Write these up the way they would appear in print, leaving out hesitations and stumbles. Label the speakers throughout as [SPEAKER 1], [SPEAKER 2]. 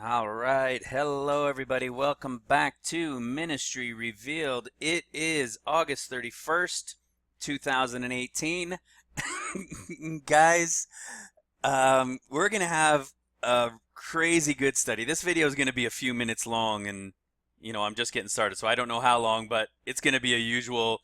[SPEAKER 1] All right. Hello, everybody. Welcome back to Ministry Revealed. It is August 31st, 2018. Guys, we're going to have a crazy good study. This video is going to be a few minutes long, and, I'm just getting started, so I don't know how long, but it's going to be a usual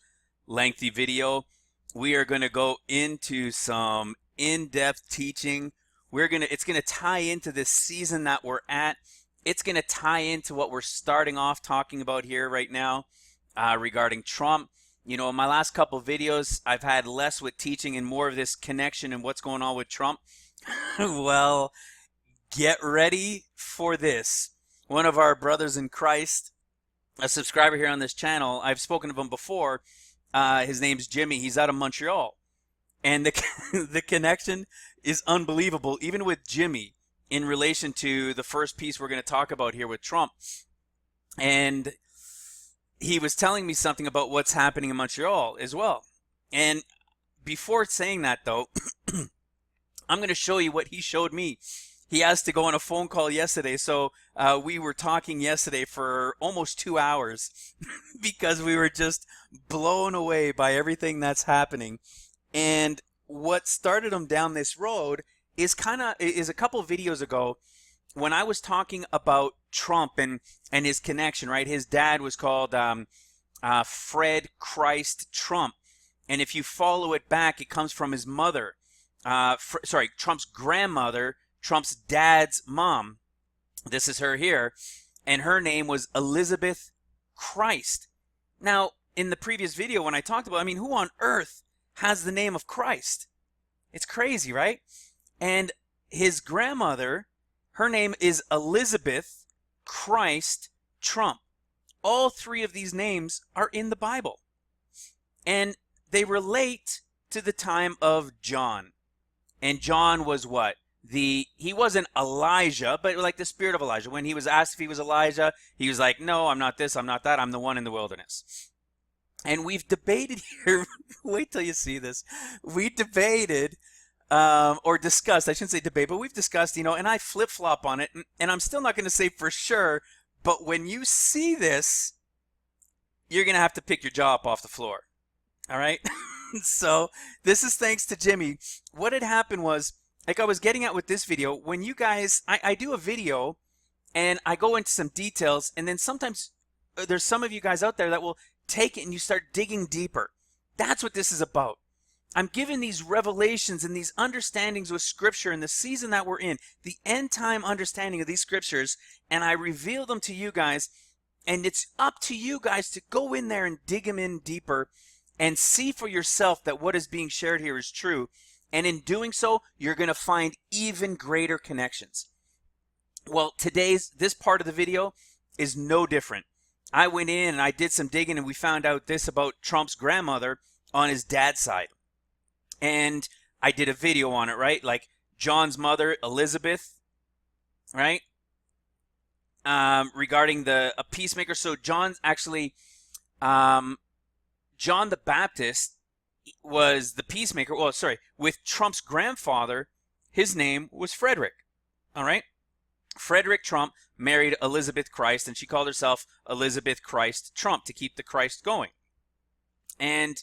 [SPEAKER 1] lengthy video. We are going to go into some in-depth teaching. It's going to tie into this season that we're at. It's going to tie into what we're starting off talking about here right now regarding Trump. In my last couple videos, I've had less with teaching and more of this connection and what's going on with Trump. Well, get ready for this. One of our brothers in Christ, a subscriber here on this channel, I've spoken of him before. His name's Jimmy. He's out of Montreal. And the connection is unbelievable, even with Jimmy, in relation to the first piece we're going to talk about here with Trump. And he was telling me something about what's happening in Montreal as well. And before saying that, though, I'm going to show you what he showed me. He asked to go on a phone call yesterday, so we were talking yesterday for almost 2 hours because we were just blown away by everything that's happening. And what started him down this road is a couple of videos ago when I was talking about Trump and his connection, right? His dad was called Fred Christ Trump. And if you follow it back, it comes from his mother. Trump's grandmother, Trump's dad's mom. This is her here. And her name was Elizabeth Christ. Now, in the previous video when I talked about, who on earth has the name of Christ? It's crazy, right? And his grandmother, her name is Elizabeth Christ Trump. All three of these names are in the Bible. And they relate to the time of John. And John was what? He wasn't Elijah, but like the spirit of Elijah. When he was asked if he was Elijah, he was like, no, I'm not this, I'm not that, I'm the one in the wilderness. And we've debated here, wait till you see this. We debated, or discussed, I shouldn't say debate, but we've discussed, and I flip-flop on it, and I'm still not going to say for sure, but when you see this, you're going to have to pick your jaw up off the floor. All right? So this is thanks to Jimmy. What had happened was, like I was getting at with this video, when you guys, I do a video, and I go into some details, and then sometimes there's some of you guys out there that will take it and you start digging deeper. That's what this is about. I'm giving these revelations and these understandings with scripture in the season that we're in, the end time understanding of these scriptures, and I reveal them to you guys, and it's up to you guys to go in there and dig them in deeper and see for yourself that what is being shared here is true. And in doing so, you're going to find even greater connections. Well, this part of the video is no different. I went in and I did some digging and we found out this about Trump's grandmother on his dad's side. And I did a video on it, right? Like John's mother, Elizabeth, right? Regarding a peacemaker. So John's actually, John the Baptist was the peacemaker. Well, sorry, with Trump's grandfather, his name was Frederick, all right? Frederick Trump married Elizabeth Christ, and she called herself Elizabeth Christ Trump to keep the Christ going. And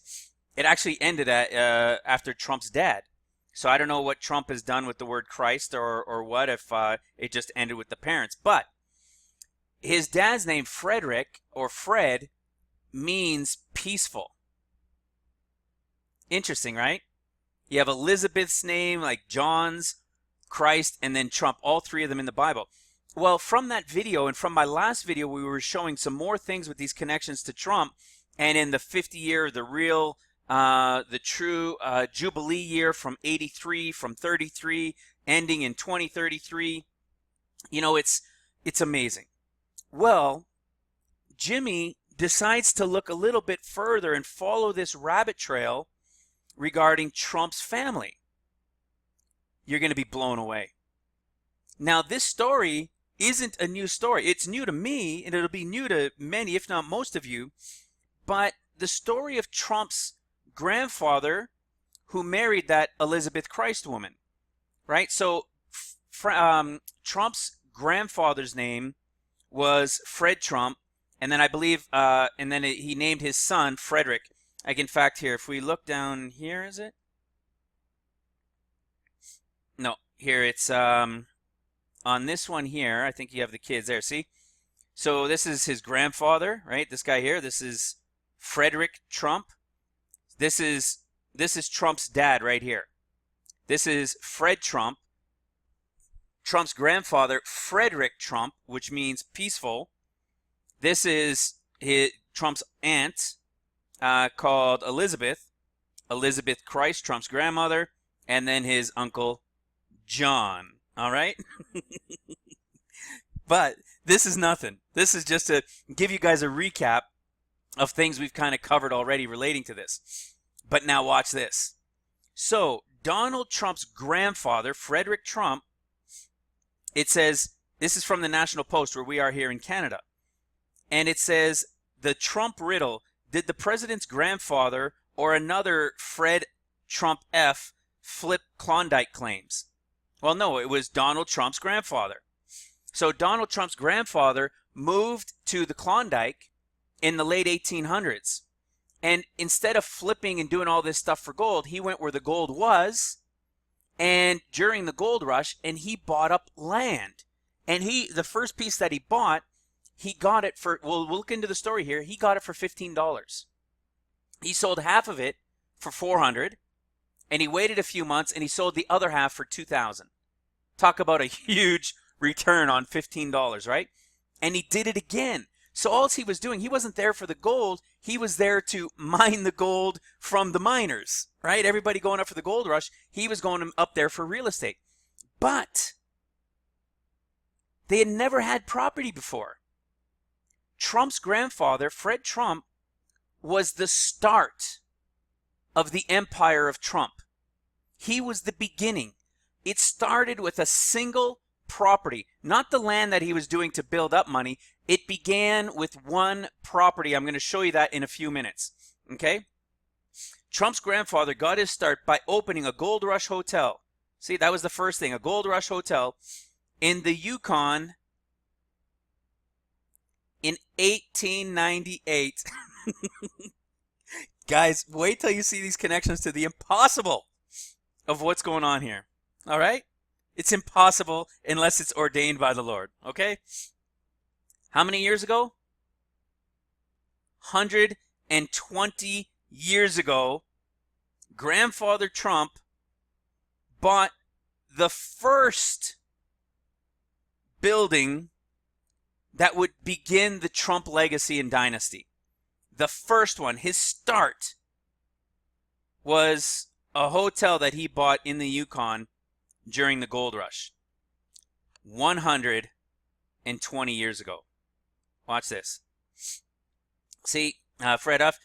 [SPEAKER 1] it actually ended after Trump's dad. So I don't know what Trump has done with the word Christ or what, if it just ended with the parents. But his dad's name, Frederick, or Fred, means peaceful. Interesting, right? You have Elizabeth's name, like John's, Christ, and then Trump, all three of them in the Bible. Well, from that video and from my last video, we were showing some more things with these connections to Trump. And in the 50 year, the true Jubilee year from 83, from 33, ending in 2033, it's amazing. Well, Jimmy decides to look a little bit further and follow this rabbit trail regarding Trump's family. You're going to be blown away. Now, this story isn't a new story. It's new to me, and it'll be new to many, if not most of you. But the story of Trump's grandfather, who married that Elizabeth Christ woman, right? So Trump's grandfather's name was Fred Trump, and then I believe, and then he named his son Frederick. Like, in fact, here, if we look down here, is it? No, here it's on this one here. I think you have the kids there. See? So this is his grandfather, right? This guy here. This is Frederick Trump. This is Trump's dad right here. This is Fred Trump. Trump's grandfather, Frederick Trump, which means peaceful. This is Trump's aunt, called Elizabeth. Elizabeth Christ, Trump's grandmother, and then his uncle John. All right? But this is nothing. This is just to give you guys a recap of things we've kind of covered already relating to this. But now watch this. So, Donald Trump's grandfather, Frederick Trump, it says, this is from the National Post where we are here in Canada. And it says, the Trump riddle, did the president's grandfather or another Fred Trump F flip Klondike claims? Well, no, it was Donald Trump's grandfather. So Donald Trump's grandfather moved to the Klondike in the late 1800s. And instead of flipping and doing all this stuff for gold, he went where the gold was, and during the gold rush, and he bought up land. And the first piece that he bought, he got it for, we'll look into the story here, he got it for $15. He sold half of it for $400, and he waited a few months, and he sold the other half for $2,000. Talk about a huge return on $15, right? And he did it again. So all he was doing, he wasn't there for the gold, he was there to mine the gold from the miners, right? Everybody going up for the gold rush, he was going up there for real estate. But they had never had property before. Trump's grandfather, Fred Trump, was the start of the empire of Trump. He was the beginning. It started with a single property, not the land that he was doing to build up money. It began with one property. I'm going to show you that in a few minutes. Okay? Trump's grandfather got his start by opening a Gold Rush hotel. See, that was the first thing, a Gold Rush hotel in the Yukon in 1898. Guys, wait till you see these connections to the impossible of what's going on here. All right? It's impossible unless it's ordained by the Lord. Okay? How many years ago? 120 years ago, Grandfather Trump bought the first building that would begin the Trump legacy and dynasty. The first one, his start, was a hotel that he bought in the Yukon during the gold rush. 120 years ago. Watch this. See, Fred F.,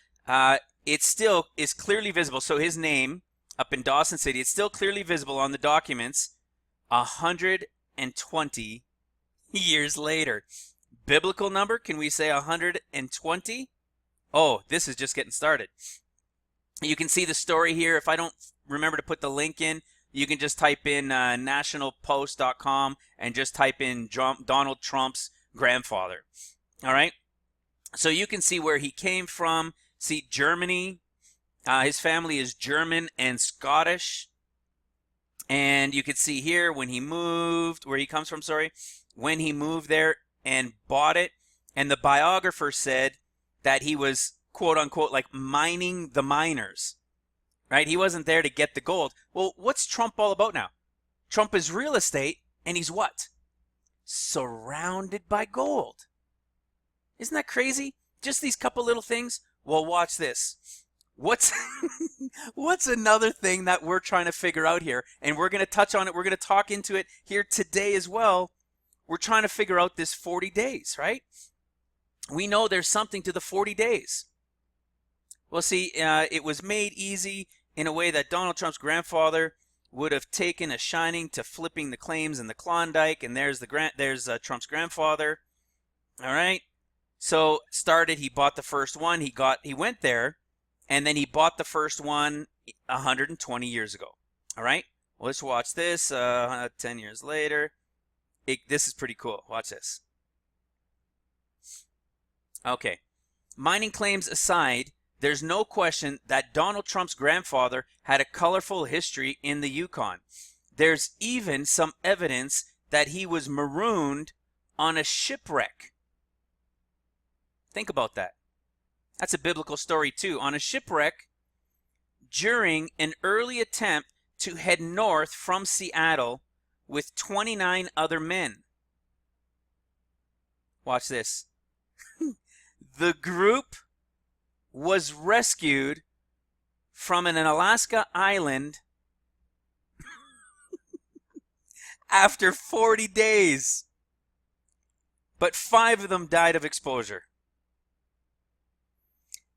[SPEAKER 1] it still is clearly visible. So his name up in Dawson City, it's still clearly visible on the documents 120 years later. Biblical number, can we say 120? Oh, this is just getting started. You can see the story here. If I don't remember to put the link in, you can just type in nationalpost.com and just type in Donald Trump's grandfather. All right? So you can see where he came from. See, Germany. His family is German and Scottish. And you can see here when he moved, where he comes from, sorry, when he moved there and bought it. And the biographer said that he was, quote unquote, like mining the miners. Right? He wasn't there to get the gold. Well, what's Trump all about now? Trump is real estate, and he's what? Surrounded by gold. Isn't that crazy? Just these couple little things? Well, watch this. What's another thing that we're trying to figure out here? And we're going to touch on it. We're going to talk into it here today as well. We're trying to figure out this 40 days, right? We know there's something to the 40 days. Well, see, it was made easy in a way that Donald Trump's grandfather would have taken a shining to flipping the claims in the Klondike, and there's Trump's grandfather. All right. So he bought the first one. He went there, and then he bought the first one 120 years ago. All right. Well, let's watch this. 10 years later, This is pretty cool. Watch this. Okay. Mining claims aside, there's no question that Donald Trump's grandfather had a colorful history in the Yukon. There's even some evidence that he was marooned on a shipwreck. Think about that. That's a biblical story too. On a shipwreck during an early attempt to head north from Seattle with 29 other men. Watch this. The group was rescued from an Alaska island after 40 days. But 5 of them died of exposure.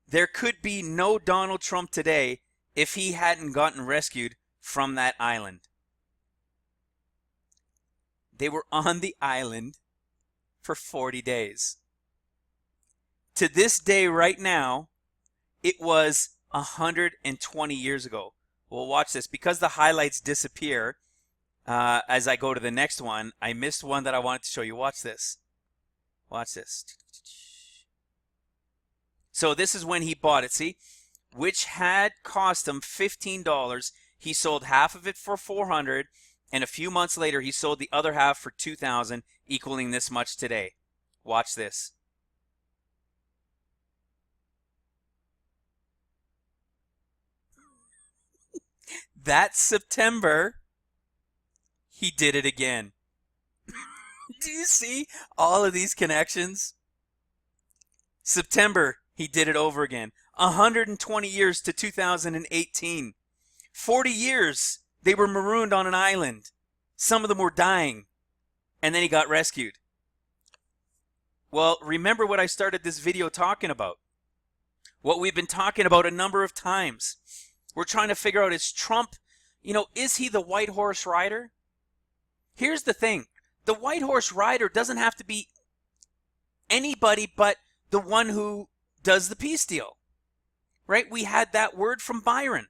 [SPEAKER 1] There could be no Donald Trump today if he hadn't gotten rescued from that island. They were on the island for 40 days. To this day right now, it was 120 years ago. Well, watch this. Because the highlights disappear as I go to the next one, I missed one that I wanted to show you. Watch this. Watch this. So this is when he bought it, see? Which had cost him $15. He sold half of it for $400, and a few months later he sold the other half for $2,000, equaling this much today. Watch this. That September, he did it again. Do you see all of these connections? September, he did it over again. 120 years to 2018. 40 years, they were marooned on an island. Some of them were dying. And then he got rescued. Well, remember what I started this video talking about. What we've been talking about a number of times. We're trying to figure out, is Trump, is he the white horse rider? Here's the thing. The white horse rider doesn't have to be anybody but the one who does the peace deal. Right? We had that word from Byron.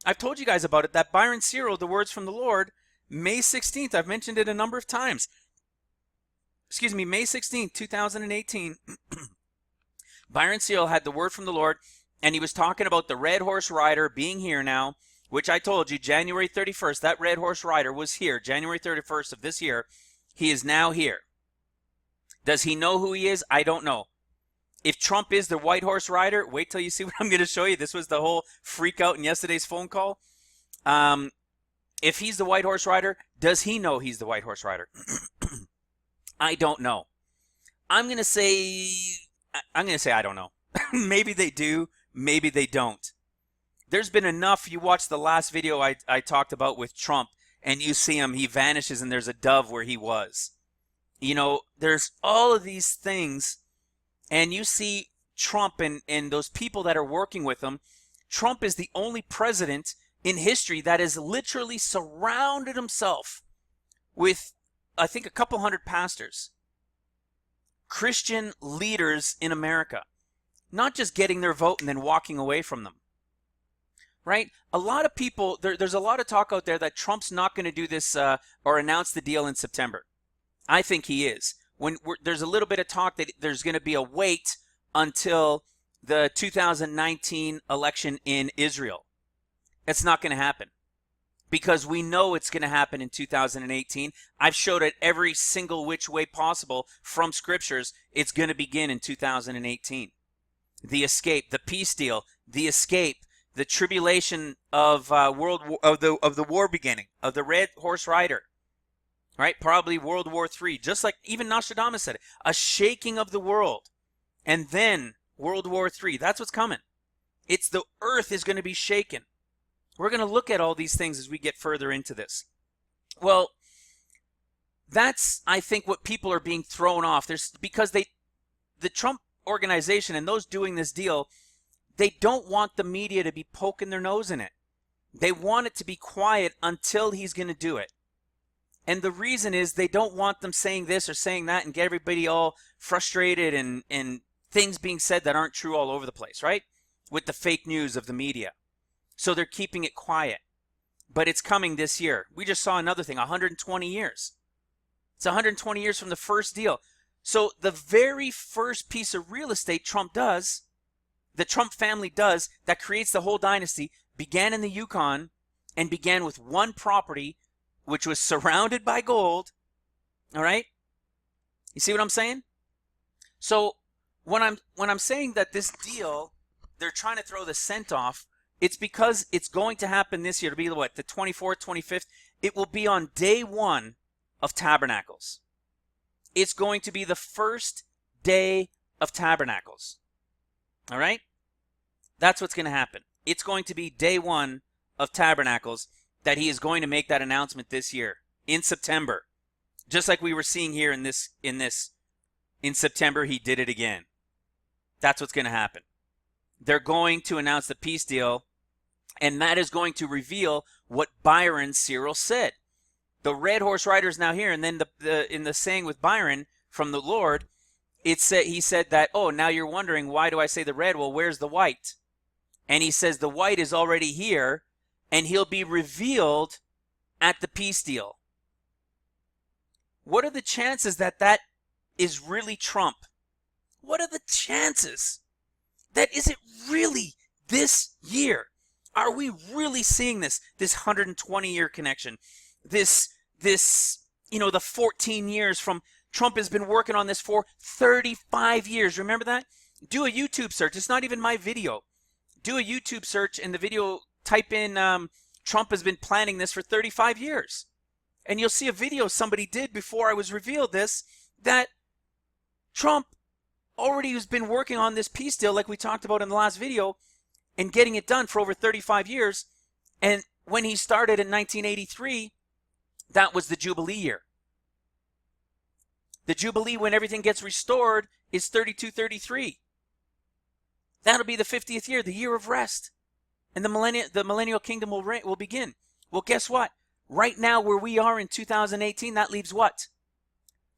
[SPEAKER 1] I've told you guys about it. That Byron Cyril, the words from the Lord, May 16th. I've mentioned it a number of times. Excuse me, May 16th, 2018. Byron Cyril had the word from the Lord, and he was talking about the red horse rider being here now, which I told you, January 31st, that red horse rider was here, January 31st of this year. He is now here. Does he know who he is? I don't know. If Trump is the white horse rider, wait till you see what I'm going to show you. This was the whole freak out in yesterday's phone call. If he's the white horse rider, does he know he's the white horse rider? I don't know. I'm going to say I don't know. Maybe they do, maybe they don't. There's been enough. You watch the last video I talked about with Trump, and you see him, he vanishes, and there's a dove where he was. There's all of these things, and you see Trump and those people that are working with him. Trump is the only president in history that has literally surrounded himself with, I think, a couple hundred pastors, Christian leaders in America, not just getting their vote and then walking away from them. Right? A lot of people, there's a lot of talk out there that Trump's not going to do this or announce the deal in September. I think he is. There's a little bit of talk that there's going to be a wait until the 2019 election in Israel. It's not going to happen because we know it's going to happen in 2018. I've showed it every single which way possible from scriptures. It's going to begin in 2018. The escape, the peace deal, the escape, the tribulation of the war beginning, of the red horse rider, right? Probably World War III, just like even Nostradamus said it, a shaking of the world, and then World War III. That's what's coming. It's the earth is going to be shaken. We're going to look at all these things as we get further into this. Well, that's, I think, what people are being thrown off. Because the Trump organization and those doing this deal, they don't want the media to be poking their nose in it. They want it to be quiet until he's going to do it. And the reason is they don't want them saying this or saying that and get everybody all frustrated and things being said that aren't true all over the place, right? With the fake news of the media. So they're keeping it quiet. But it's coming this year. We just saw another thing, 120 years. It's 120 years from the first deal. So the very first piece of real estate Trump does, the Trump family does, that creates the whole dynasty, began in the Yukon and began with one property which was surrounded by gold. All right? You see what I'm saying? So when I'm saying that this deal, they're trying to throw the scent off, it's because it's going to happen this year. To be what, the 24th, 25th? It will be on day one of Tabernacles. It's going to be the first day of Tabernacles. All right? That's what's going to happen. It's going to be day one of Tabernacles that he is going to make that announcement this year in September. Just like we were seeing here in September, he did it again. That's what's going to happen. They're going to announce the peace deal, and that is going to reveal what Byron Cyril said. The red horse rider is now here, and then in the saying with Byron from the Lord, he said that, oh, now you're wondering, why do I say the red? Well, where's the white? And he says the white is already here, and he'll be revealed at the peace deal. What are the chances that that is really Trump? What are the chances that is it really this year? Are we really seeing this 120-year connection? This, the 14 years from Trump has been working on this for 35 years. Remember that? Do a YouTube search. It's not even my video. Do a YouTube search in the video, type in Trump has been planning this for 35 years. And you'll see a video somebody did before I was revealed this, that Trump already has been working on this peace deal like we talked about in the last video and getting it done for over 35 years. And when he started in 1983, that was the Jubilee year. The Jubilee, when everything gets restored, is 32-33. That'll be the 50th year, the year of rest. And the millennial kingdom will begin. Well, guess what? Right now, where we are in 2018, that leaves what?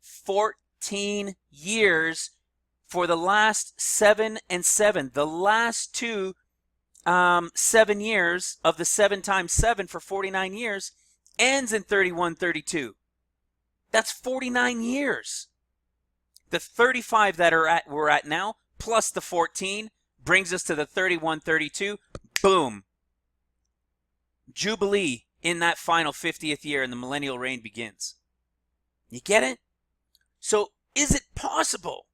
[SPEAKER 1] 14 years for the last 7 and 7. The last two 7 years of the 7 times 7 for 49 years ends in 31-32. That's 49 years. The 35 that we're at now, plus the 14, brings us to the 31-32. Boom. Jubilee in that final 50th year, and the millennial reign begins. You get it? So is it possible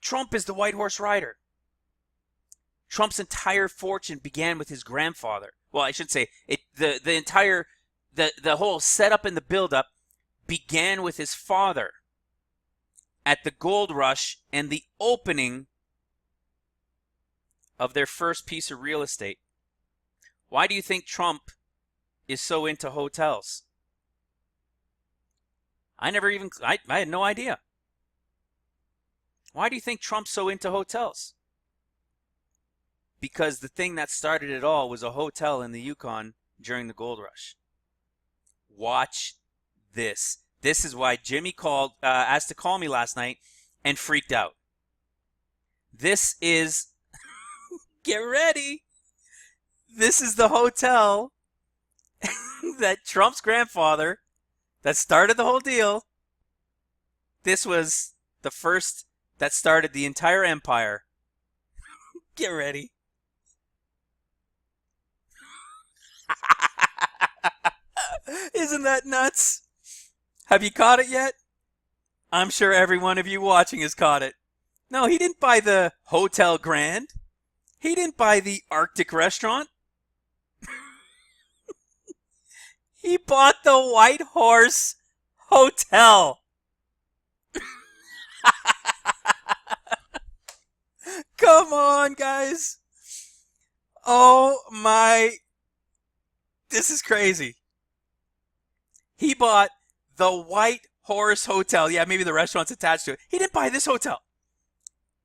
[SPEAKER 1] Trump is the white horse rider? Trump's entire fortune began with his grandfather. Well, I should say the whole setup and the buildup began with his father at the gold rush and the opening of their first piece of real estate. Why do you think Trump is so into hotels? I had no idea. Why do you think Trump's so into hotels? Because the thing that started it all was a hotel in the Yukon during the gold rush. Watch this. This is why Jimmy asked to call me last night and freaked out. This is, get ready. This is the hotel that Trump's grandfather, that started the whole deal. This was the first that started the entire empire. Get ready. Isn't that nuts? Have you caught it yet? I'm sure every one of you watching has caught it. No, he didn't buy the Hotel Grand. He didn't buy the Arctic restaurant. He bought the White Horse Hotel. Come on, guys. Oh my. This is crazy. He bought the White Horse Hotel. Yeah, maybe the restaurant's attached to it. He didn't buy this hotel.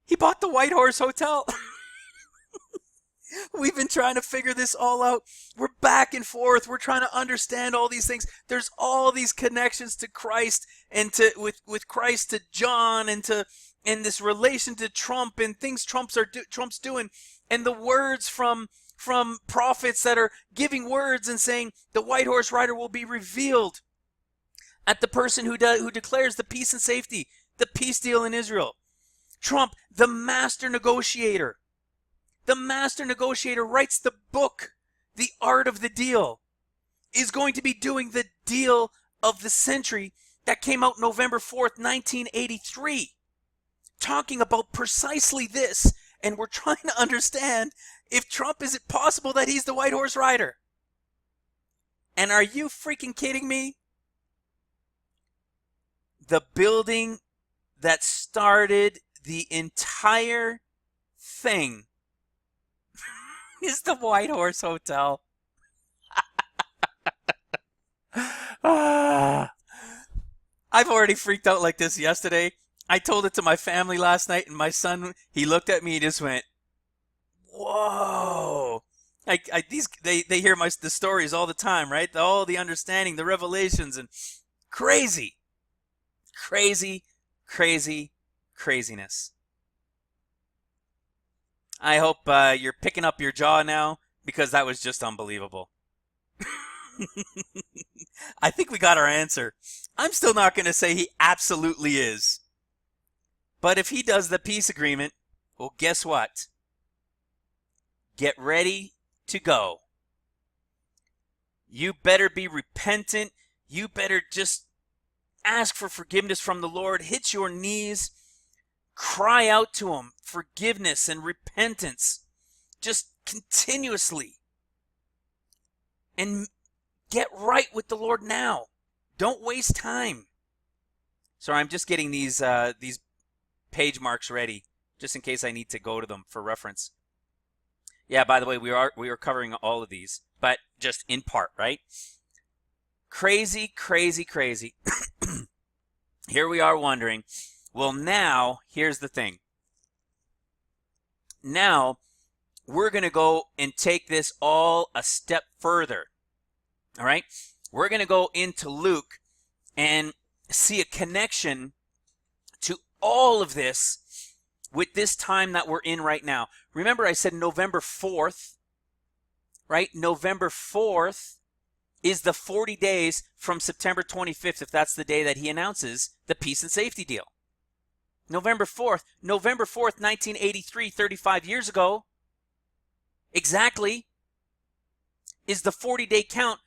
[SPEAKER 1] He bought the White Horse Hotel. We've been trying to figure this all out. We're back and forth. We're trying to understand all these things. There's all these connections to Christ and with Christ to John and this relation to Trump and things Trump's doing, and the words from prophets that are giving words and saying the white horse rider will be revealed. at the person who declares the peace and safety, the peace deal in Israel. Trump, the master negotiator. The master negotiator writes the book, The Art of the Deal, is going to be doing the deal of the century that came out November 4th, 1983, talking about precisely this. And we're trying to understand if Trump, is it possible that he's the white horse rider? And are you freaking kidding me? The building that started the entire thing is the White Horse Hotel. I've already freaked out like this yesterday. I told it to my family last night, and my son, he looked at me and just went, "Whoa!" They hear the stories all the time, right? All the understanding, the revelations, and crazy, craziness. I hope you're picking up your jaw now, because that was just unbelievable. I think we got our answer. I'm still not going to say he absolutely is. But if he does the peace agreement, well, guess what? Get ready to go. You better be repentant. You better just ask for forgiveness from the Lord. Hit your knees. Cry out to him forgiveness and repentance. Just continuously. And get right with the Lord now. Don't waste time. Sorry, I'm just getting these page marks ready, just in case I need to go to them for reference. Yeah, by the way, we are covering all of these, but just in part, right? Crazy. Here we are wondering, well, now, here's the thing. Now, we're going to go and take this all a step further. All right? We're going to go into Luke and see a connection to all of this with this time that we're in right now. Remember, I said November 4th, right? November 4th is the 40 days from September 25th, if that's the day that he announces the peace and safety deal. November 4th, 1983, 35 years ago, exactly, is the 40-day count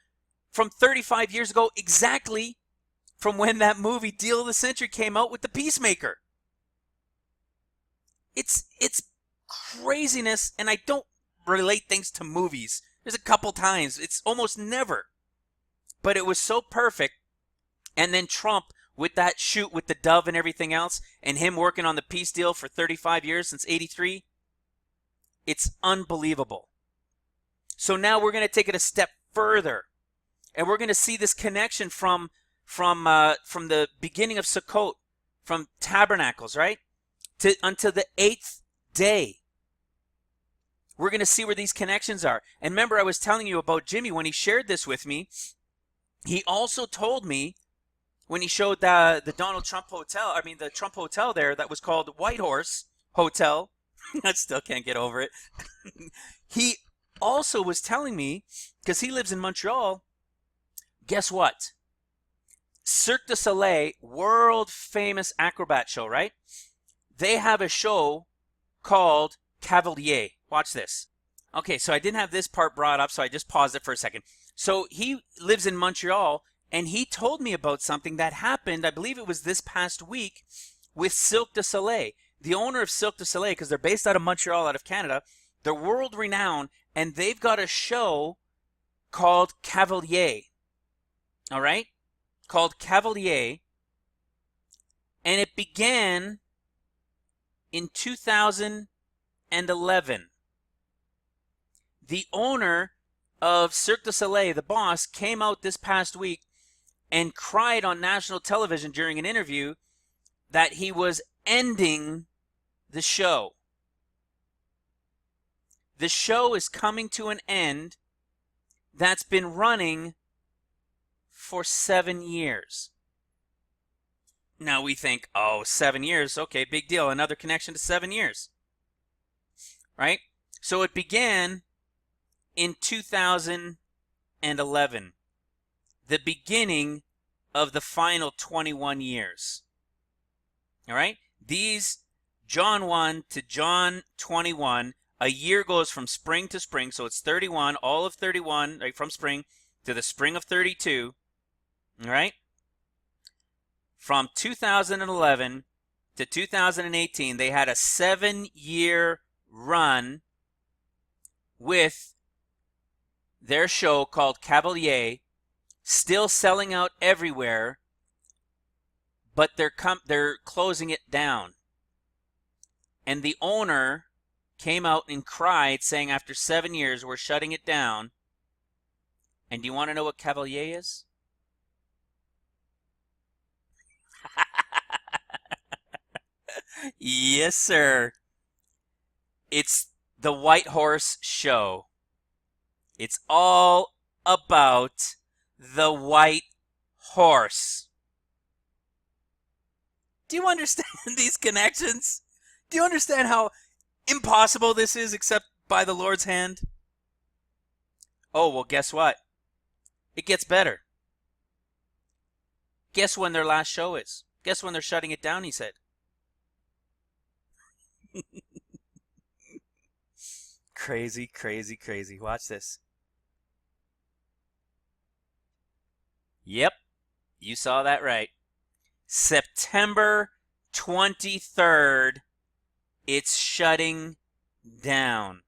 [SPEAKER 1] from 35 years ago, exactly from when that movie Deal of the Century came out with the Peacemaker. It's craziness, and I don't relate things to movies. There's a couple times. It's almost never. But it was so perfect. And then Trump, with that shoot with the dove and everything else, and him working on the peace deal for 35 years since 83, it's unbelievable. So now we're going to take it a step further, and we're going to see this connection from the beginning of Sukkot, from Tabernacles, right, until the 8th day. We're going to see where these connections are. And remember, I was telling you about Jimmy when he shared this with me. He also told me when he showed the Donald Trump hotel, the Trump hotel there that was called White Horse Hotel. I still can't get over it. He also was telling me, because he lives in Montreal, guess what? Cirque du Soleil, world famous acrobat show, right? They have a show called Cavalier. Watch this. Okay, so I didn't have this part brought up, so I just paused it for a second. So he lives in Montreal, and he told me about something that happened, I believe it was this past week, with Cirque du Soleil. The owner of Cirque du Soleil, because they're based out of Montreal, out of Canada, they're world renowned, and they've got a show called Cavalier. All right? Called Cavalier. And it began in 2011. The owner of Cirque du Soleil, the boss, came out this past week and cried on national television during an interview that he was ending the show. The show is coming to an end that's been running for 7 years. Now we think, oh, 7 years, okay, big deal, another connection to 7 years. Right? So it began in 2011, the beginning of the final 21 years. All right? These, John 1 to John 21, a year goes from spring to spring, so it's 31, all of 31, right, from spring to the spring of 32, all right? From 2011 to 2018, they had a 7-year run with their show called Cavalier, still selling out everywhere, but they're closing it down. And the owner came out and cried, saying after 7 years, we're shutting it down. And do you want to know what Cavalier is? Yes, sir. It's the White Horse Show. It's all about the white horse. Do you understand these connections? Do you understand how impossible this is except by the Lord's hand? Oh, well, guess what? It gets better. Guess when their last show is? Guess when they're shutting it down, he said. Crazy, crazy, crazy. Watch this. Yep, you saw that right. September 23rd, it's shutting down.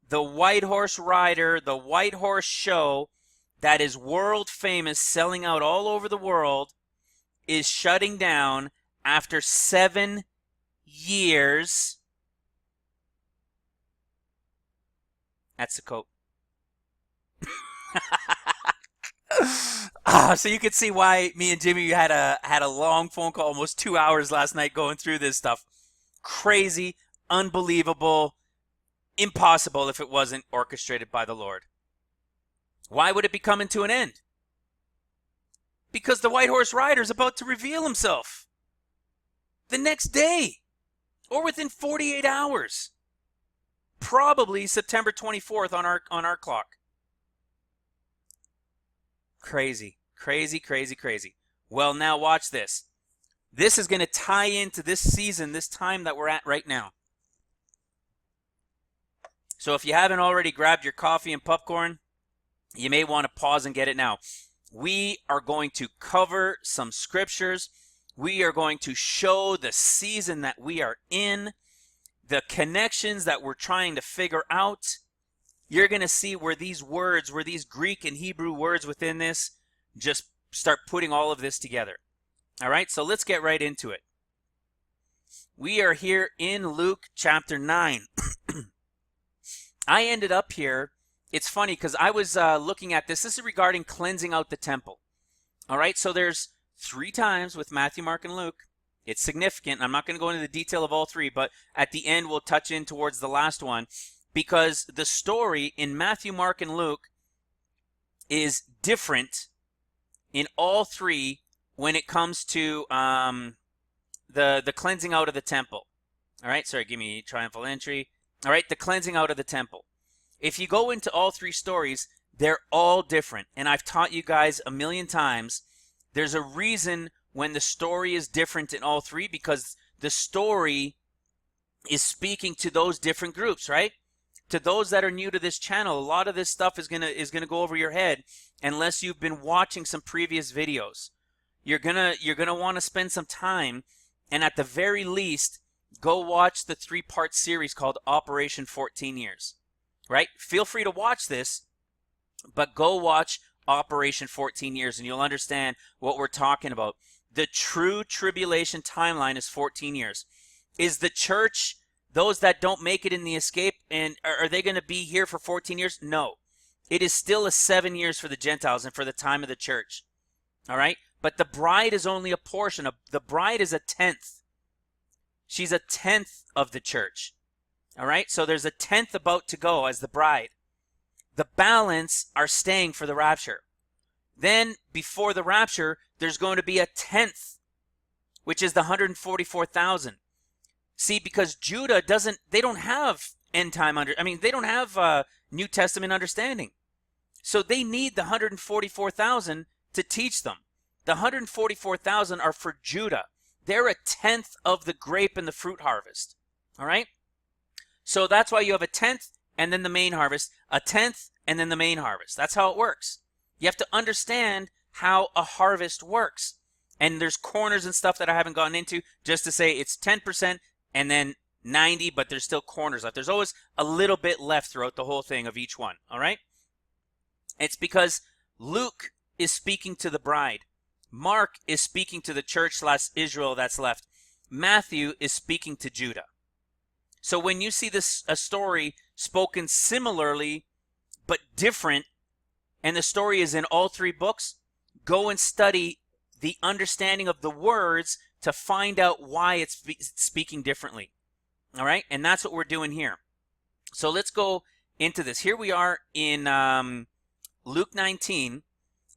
[SPEAKER 1] The White Horse Rider, the White Horse Show, that is world famous, selling out all over the world, is shutting down after 7 years. That's the quote. So you can see why me and Jimmy had a long phone call, almost 2 hours last night, going through this stuff. Crazy, unbelievable, impossible if it wasn't orchestrated by the Lord. Why would it be coming to an end? Because the White Horse Rider is about to reveal himself the next day or within 48 hours. Probably September 24th on our clock. Crazy, crazy, crazy, crazy. Well, now watch this. This is going to tie into this season, this time that we're at right now. So if you haven't already grabbed your coffee and popcorn, you may want to pause and get it now. We are going to cover some scriptures. We are going to show the season that we are in, the connections that we're trying to figure out. You're going to see where these words, where these Greek and Hebrew words within this just start putting all of this together. All right, so let's get right into it. We are here in Luke chapter 9. I ended up here. It's funny because I was looking at this. This is regarding cleansing out the temple. All right, so there's 3 times with Matthew, Mark, and Luke. It's significant. I'm not going to go into the detail of all 3, but at the end we'll touch in towards the last one, because the story in Matthew, Mark, and Luke is different in all 3 when it comes to the cleansing out of the temple. All right, sorry, give me triumphal entry. All right, the cleansing out of the temple. If you go into all 3 stories, they're all different. And I've taught you guys a million times, there's a reason when the story is different in all 3, because the story is speaking to those different groups, right? To those that are new to this channel, a lot of this stuff is gonna go over your head unless you've been watching some previous videos. You're gonna want to spend some time, and at the very least, go watch the 3-part series called Operation 14 Years. Right? Feel free to watch this, but go watch Operation 14 Years and you'll understand what we're talking about. The true tribulation timeline is 14 years. Is the church, those that don't make it in the escape, and are they going to be here for 14 years? No. It is still a 7 years for the Gentiles and for the time of the church. All right? But the bride is only a portion of, the bride is a 10th. She's a 10th of the church. All right? So there's a 10th about to go as the bride. The balance are staying for the rapture. Then before the rapture, there's going to be a 10th, which is the 144,000. See, because Judah they don't have end time they don't have New Testament understanding. So they need the 144,000 to teach them. The 144,000 are for Judah. They're a tenth of the grape and the fruit harvest. All right? So that's why you have a tenth and then the main harvest, a tenth and then the main harvest. That's how it works. You have to understand how a harvest works. And there's corners and stuff that I haven't gotten into, just to say it's 10% and then 90, but there's still corners left. There's always a little bit left throughout the whole thing of each one. All right? It's because Luke is speaking to the bride. Mark is speaking to the church / Israel that's left. Matthew is speaking to Judah. So when you see this a story spoken similarly but different, and the story is in all three books, go and study the understanding of the words to find out why it's speaking differently. All right? And that's what we're doing here. So let's go into this. Here we are in Luke 19.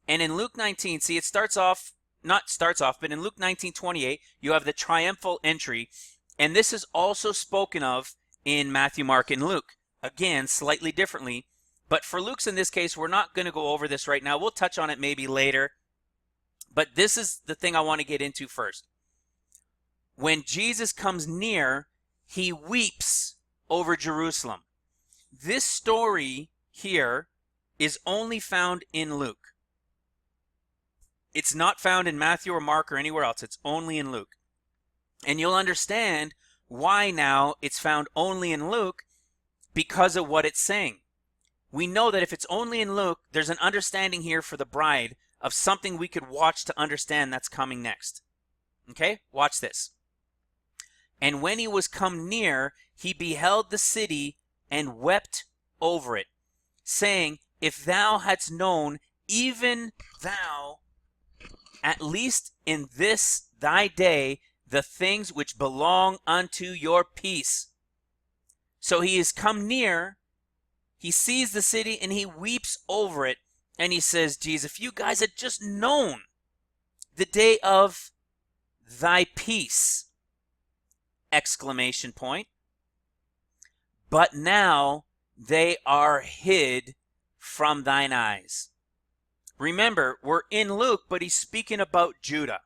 [SPEAKER 1] And in Luke 19, see, it starts off, but in Luke 19:28, you have the triumphal entry. And this is also spoken of in Matthew, Mark, and Luke. Again, slightly differently. But for Luke's in this case, we're not going to go over this right now. We'll touch on it maybe later. But this is the thing I want to get into first. When Jesus comes near, he weeps over Jerusalem. This story here is only found in Luke. It's not found in Matthew or Mark or anywhere else. It's only in Luke. And you'll understand why now it's found only in Luke, because of what it's saying. We know that if it's only in Luke, there's an understanding here for the bride of something we could watch to understand that's coming next. Okay? Watch this. And when he was come near, he beheld the city and wept over it, saying, if thou hadst known, even thou, at least in this thy day, the things which belong unto your peace. So he is come near, he sees the city, and he weeps over it, and he says, geez, if you guys had just known the day of thy peace, exclamation point. But now they are hid from thine eyes. Remember, we're in Luke, but he's speaking about Judah.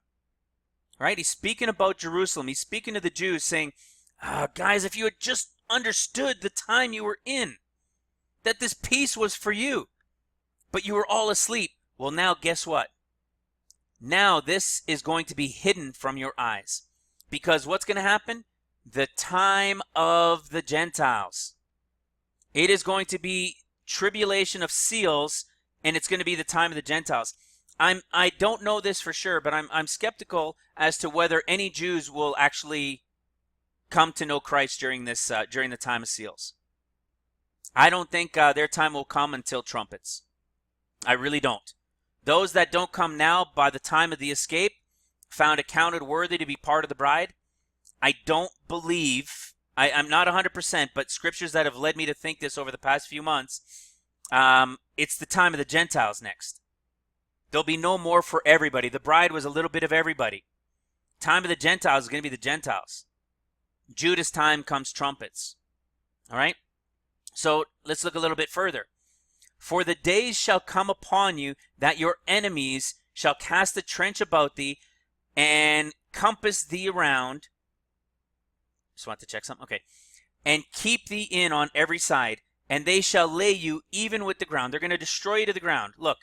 [SPEAKER 1] Right? He's speaking about Jerusalem. He's speaking to the Jews saying, guys, if you had just understood the time you were in, that this peace was for you, but you were all asleep. Well, now guess what? Now this is going to be hidden from your eyes. Because what's going to happen? The time of the Gentiles. It is going to be tribulation of seals, and it's going to be the time of the Gentiles. I don't know this for sure, but I'm skeptical as to whether any Jews will actually come to know Christ during this during the time of seals. I don't think their time will come until trumpets. I really don't. Those that don't come now by the time of the escape, found accounted worthy to be part of the bride, I don't believe, I'm not 100%, but scriptures that have led me to think this over the past few months, it's the time of the Gentiles next. There'll be no more for everybody. The bride was a little bit of everybody. Time of the Gentiles is going to be the Gentiles. Judah's time comes trumpets. All right? So let's look a little bit further. For the days shall come upon you that your enemies shall cast a trench about thee and compass thee around. Just want to check something. Okay. And keep thee in on every side, and they shall lay you even with the ground. They're going to destroy you to the ground. Look.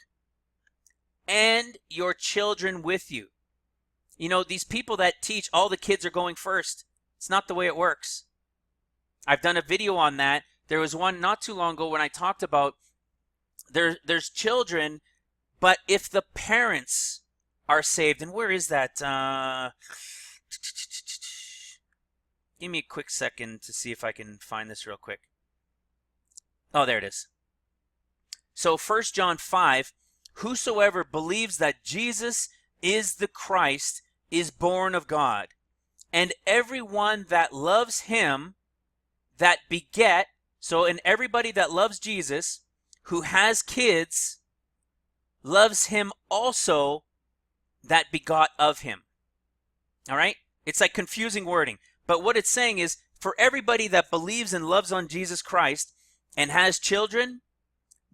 [SPEAKER 1] And your children with you. You know, these people that teach all the kids are going first. It's not the way it works. I've done a video on that. There was one not too long ago when I talked about there's children, but if the parents are saved, and where is that? Give me a quick second to see if I can find this real quick. Oh, there it is. So 1 John 5, whosoever believes that Jesus is the Christ is born of God. And everyone that loves him that beget, so in everybody that loves Jesus, who has kids, loves him also that begot of him. All right? It's like confusing wording. But what it's saying is, for everybody that believes and loves on Jesus Christ and has children,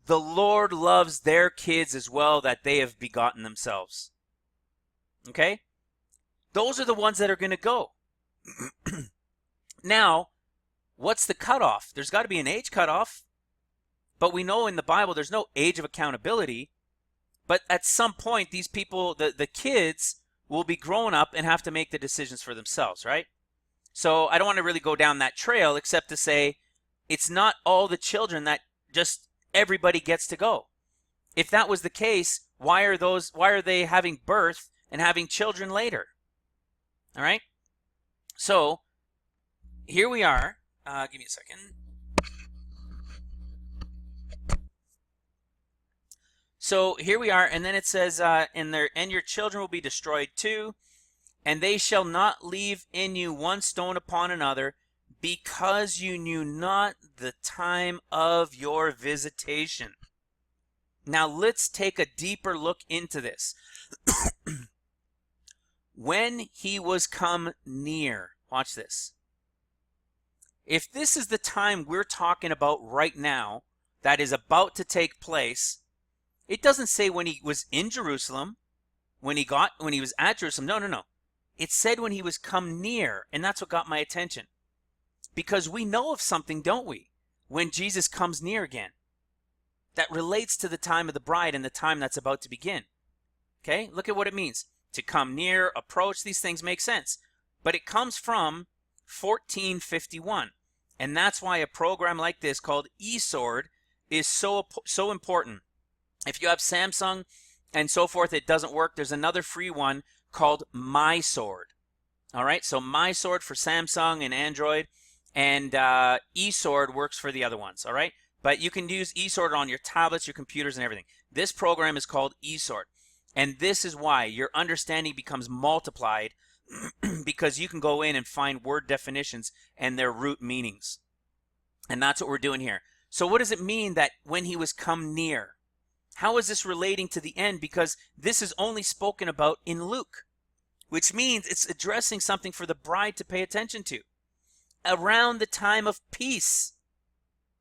[SPEAKER 1] the Lord loves their kids as well that they have begotten themselves. Okay? Those are the ones that are going to go. Now, what's the cutoff? There's got to be an age cutoff. But we know in the Bible there's no age of accountability. But at some point, these people, the kids, will be grown up and have to make the decisions for themselves, right? So I don't want to really go down that trail except to say it's not all the children that just everybody gets to go. If that was the case, why are they having birth and having children later? All right? So here we are. Give me a second. So here we are, and then it says, and your children will be destroyed too, and they shall not leave in you one stone upon another, because you knew not the time of your visitation. Now let's take a deeper look into this. When he was come near, watch this. If this is the time we're talking about right now, that is about to take place, it doesn't say when he was in Jerusalem, when he was at Jerusalem. No. It said when he was come near, and that's what got my attention. Because we know of something, don't we? When Jesus comes near again. That relates to the time of the bride and the time that's about to begin. Okay? Look at what it means. To come near, approach, these things make sense. But it comes from 1451. And that's why a program like this called eSword is so important. If you have Samsung and so forth, it doesn't work. There's another free one called MySword. All right, so MySword for Samsung and Android, and eSword works for the other ones. All right, but you can use eSword on your tablets, your computers, and everything. This program is called eSword, and this is why your understanding becomes multiplied because you can go in and find word definitions and their root meanings, and that's what we're doing here. So what does it mean that when he was come near? How is this relating to the end? Because this is only spoken about in Luke, which means it's addressing something for the bride to pay attention to. Around the time of peace.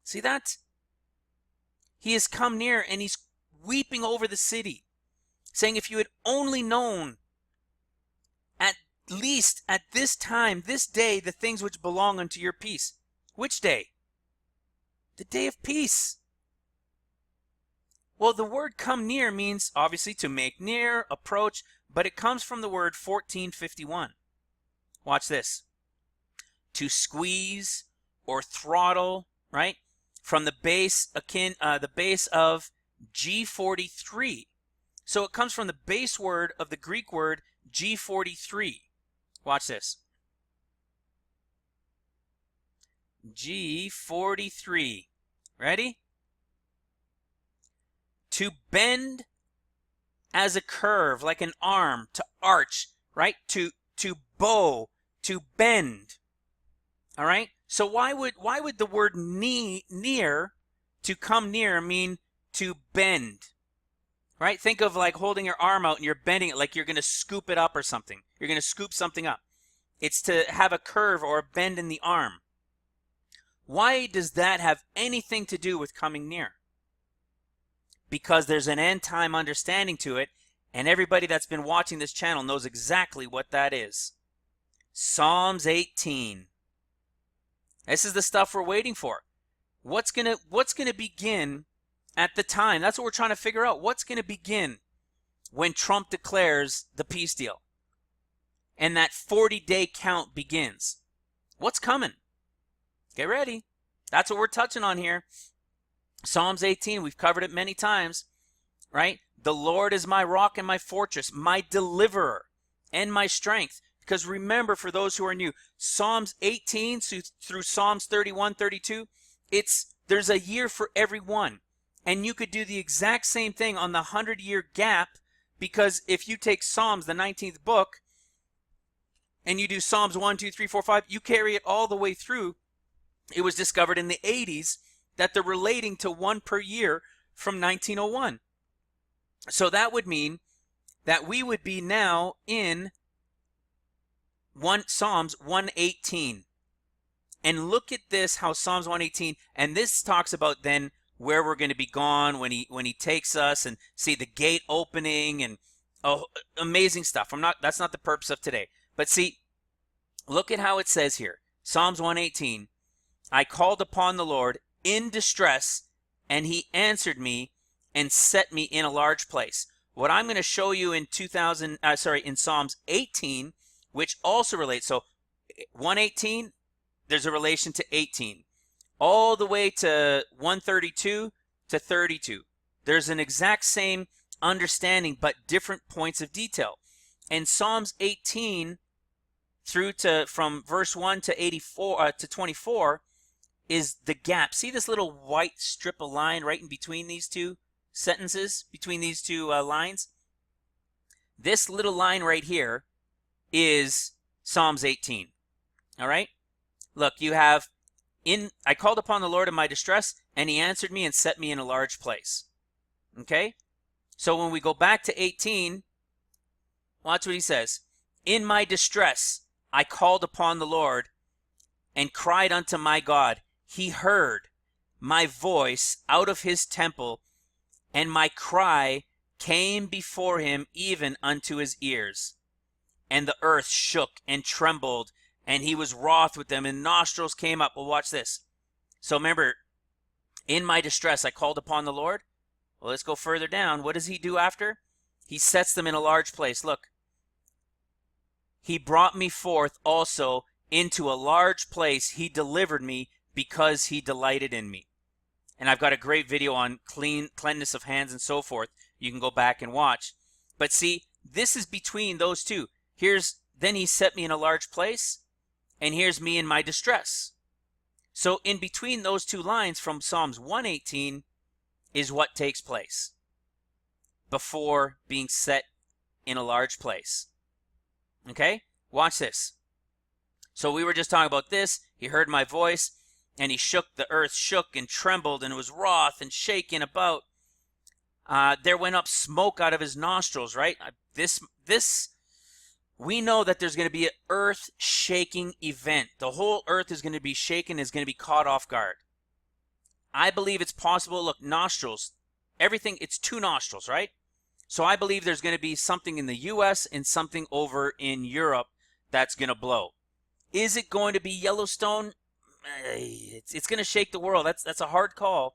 [SPEAKER 1] See that? He has come near and he's weeping over the city, saying, if you had only known at least at this time, this day, the things which belong unto your peace. Which day? The day of peace. Well, the word come near means obviously to make near, approach, but it comes from the word 1451. Watch this. To squeeze or throttle, right? From the base the base of G43. So it comes from the base word of the Greek word G43. Watch this. G43. Ready? To bend as a curve, like an arm, to arch, right? To bow, to bend. All right? So why would the word near, to come near, mean to bend? Right? Think of like holding your arm out and you're bending it like you're going to scoop it up or something. You're going to scoop something up. It's to have a curve or a bend in the arm. Why does that have anything to do with coming near? Because there's an end time understanding to it, and everybody that's been watching this channel knows exactly what that is. Psalms 18. This is the stuff we're waiting for. What's gonna begin at the time? That's what we're trying to figure out. What's gonna begin when Trump declares the peace deal? And that 40-day count begins. What's coming? Get ready. That's what we're touching on here. Psalms 18, we've covered it many times, right? The Lord is my rock and my fortress, my deliverer and my strength. Because remember, for those who are new, Psalms 18 through Psalms 31, 32, there's a year for every one. And you could do the exact same thing on the 100-year gap, because if you take Psalms, the 19th book, and you do Psalms 1, 2, 3, 4, 5, you carry it all the way through. It was discovered in the 80s that they're relating to one per year from 1901. So that would mean that we would be now in Psalms 118. And look at this, how Psalms 118, and this talks about then where we're going to be gone when he takes us, and see the gate opening, and oh, amazing stuff. That's not the purpose of today. But see, look at how it says here. Psalms 118, I called upon the Lord in distress, and he answered me and set me in a large place. What I'm going to show you in in Psalms 18, which also relates. So 118, there's a relation to 18. All the way to 132 to 32. There's an exact same understanding, but different points of detail. And Psalms 18 from verse 1 to 84 to 24 is the gap. See this little white strip of line right in between these two sentences, between these two lines? This little line right here is Psalms 18. All right? Look, you have, I called upon the Lord in my distress, and he answered me and set me in a large place. Okay? So when we go back to 18, watch what he says. In my distress, I called upon the Lord and cried unto my God. He heard my voice out of his temple, and my cry came before him even unto his ears. And the earth shook and trembled, and he was wroth with them, and nostrils came up. Well, watch this. So remember, in my distress, I called upon the Lord. Well, let's go further down. What does he do after? He sets them in a large place. Look. He brought me forth also into a large place. He delivered me because he delighted in me. And I've got a great video on cleanness of hands and so forth. You can go back and watch. But see, this is between those two. Then he set me in a large place, and here's me in my distress. So in between those two lines from Psalms 118 is what takes place before being set in a large place. Okay? Watch this. So we were just talking about this. He heard my voice, and the earth shook and trembled, and was wroth and shaken about. There went up smoke out of his nostrils, right? We know that there's going to be an earth-shaking event. The whole earth is going to be shaken, is going to be caught off guard. I believe it's possible. Look, nostrils, everything, it's two nostrils, right? So I believe there's going to be something in the U.S. and something over in Europe that's going to blow. Is it going to be Yellowstone? It's going to shake the world. That's a hard call,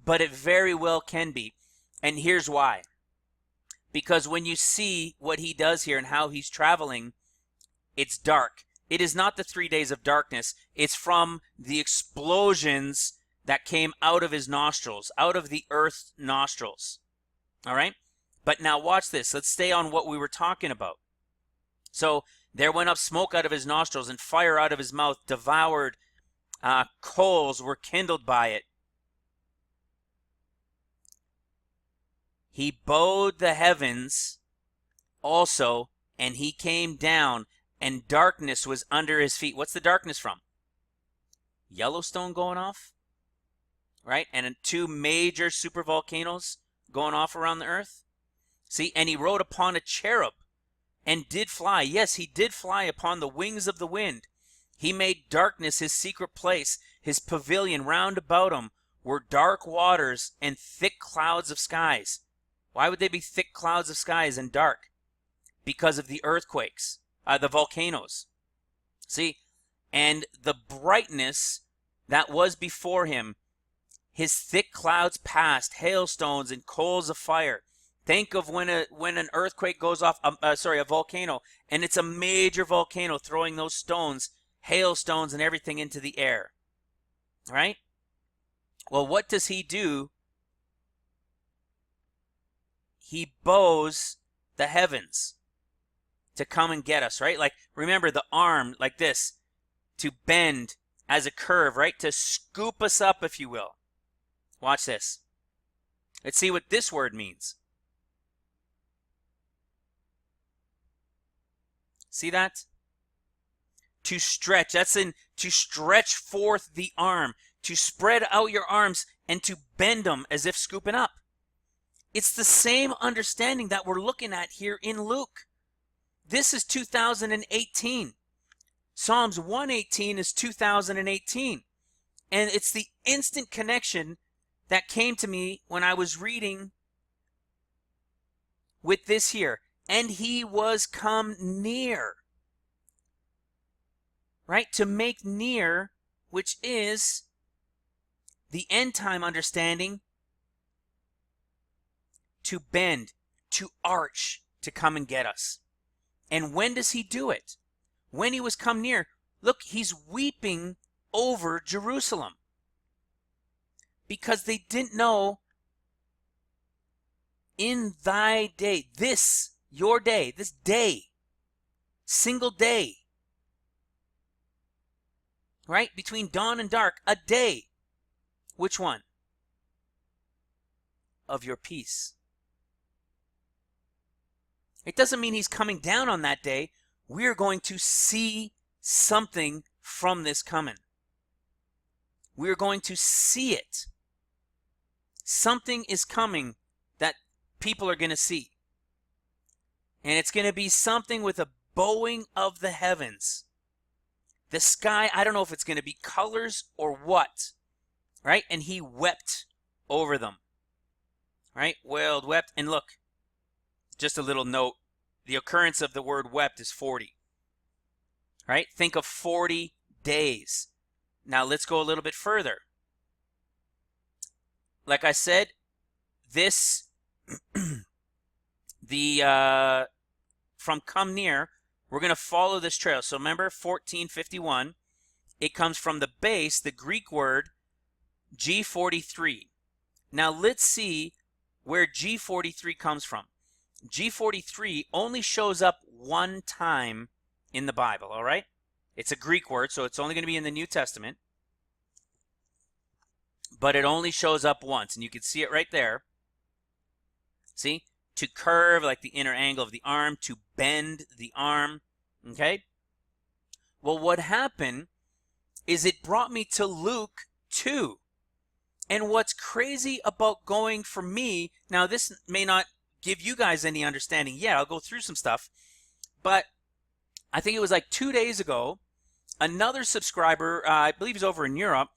[SPEAKER 1] but it very well can be. And here's why. Because when you see what he does here and how he's traveling, it's dark. It is not the 3 days of darkness. It's from the explosions that came out of his nostrils, out of the earth's nostrils. All right? But now watch this. Let's stay on what we were talking about. So there went up smoke out of his nostrils, and fire out of his mouth devoured. Coals were kindled by it. He bowed the heavens also, and he came down, and darkness was under his feet. What's the darkness from? Yellowstone going off, right? And two major supervolcanoes going off around the earth. See, and he rode upon a cherub and did fly. Yes, he did fly upon the wings of the wind. He made darkness his secret place. His pavilion round about him were dark waters and thick clouds of skies. Why would they be thick clouds of skies and dark? Because of the earthquakes, the volcanoes. See, and the brightness that was before him, his thick clouds passed, hailstones and coals of fire. Think of when an earthquake goes off, a volcano, and it's a major volcano throwing those stones, hailstones and everything into the air. All right? Well, what does he do? He bows the heavens to come and get us, right? Like, remember the arm like this, to bend as a curve, right? To scoop us up, if you will. Watch this. Let's see what this word means. See that? To stretch. That's to stretch forth the arm. To spread out your arms and to bend them as if scooping up. It's the same understanding that we're looking at here in Luke. This is 2018. Psalms 118 is 2018. And it's the instant connection that came to me when I was reading with this here. And he was come near. Right? To make near, which is the end time understanding, to bend, to arch, to come and get us. And when does he do it? When he was come near, look, he's weeping over Jerusalem. Because they didn't know, in thy day, this, your day, this day, single day, right? Between dawn and dark, a day. Which one? Of your peace. It doesn't mean he's coming down on that day. We're going to see something from this coming. We're going to see it. Something is coming that people are going to see. And it's going to be something with a bowing of the heavens. The sky, I don't know if it's going to be colors or what. Right? And he wept over them. Right? Wailed, wept. And look, just a little note. The occurrence of the word wept is 40. Right? Think of 40 days. Now let's go a little bit further. Like I said, this, from come near, we're going to follow this trail. So remember 1451, it comes from the base, the Greek word, G43. Now let's see where G43 comes from. G43 only shows up one time in the Bible, all right? It's a Greek word, so it's only going to be in the New Testament. But it only shows up once, and you can see it right there. See? To curve, like the inner angle of the arm, to bend the arm, okay? Well, what happened is it brought me to Luke 2. And what's crazy about going for me, now this may not give you guys any understanding yet, I'll go through some stuff, but I think it was like 2 days ago, another subscriber, I believe he's over in Europe,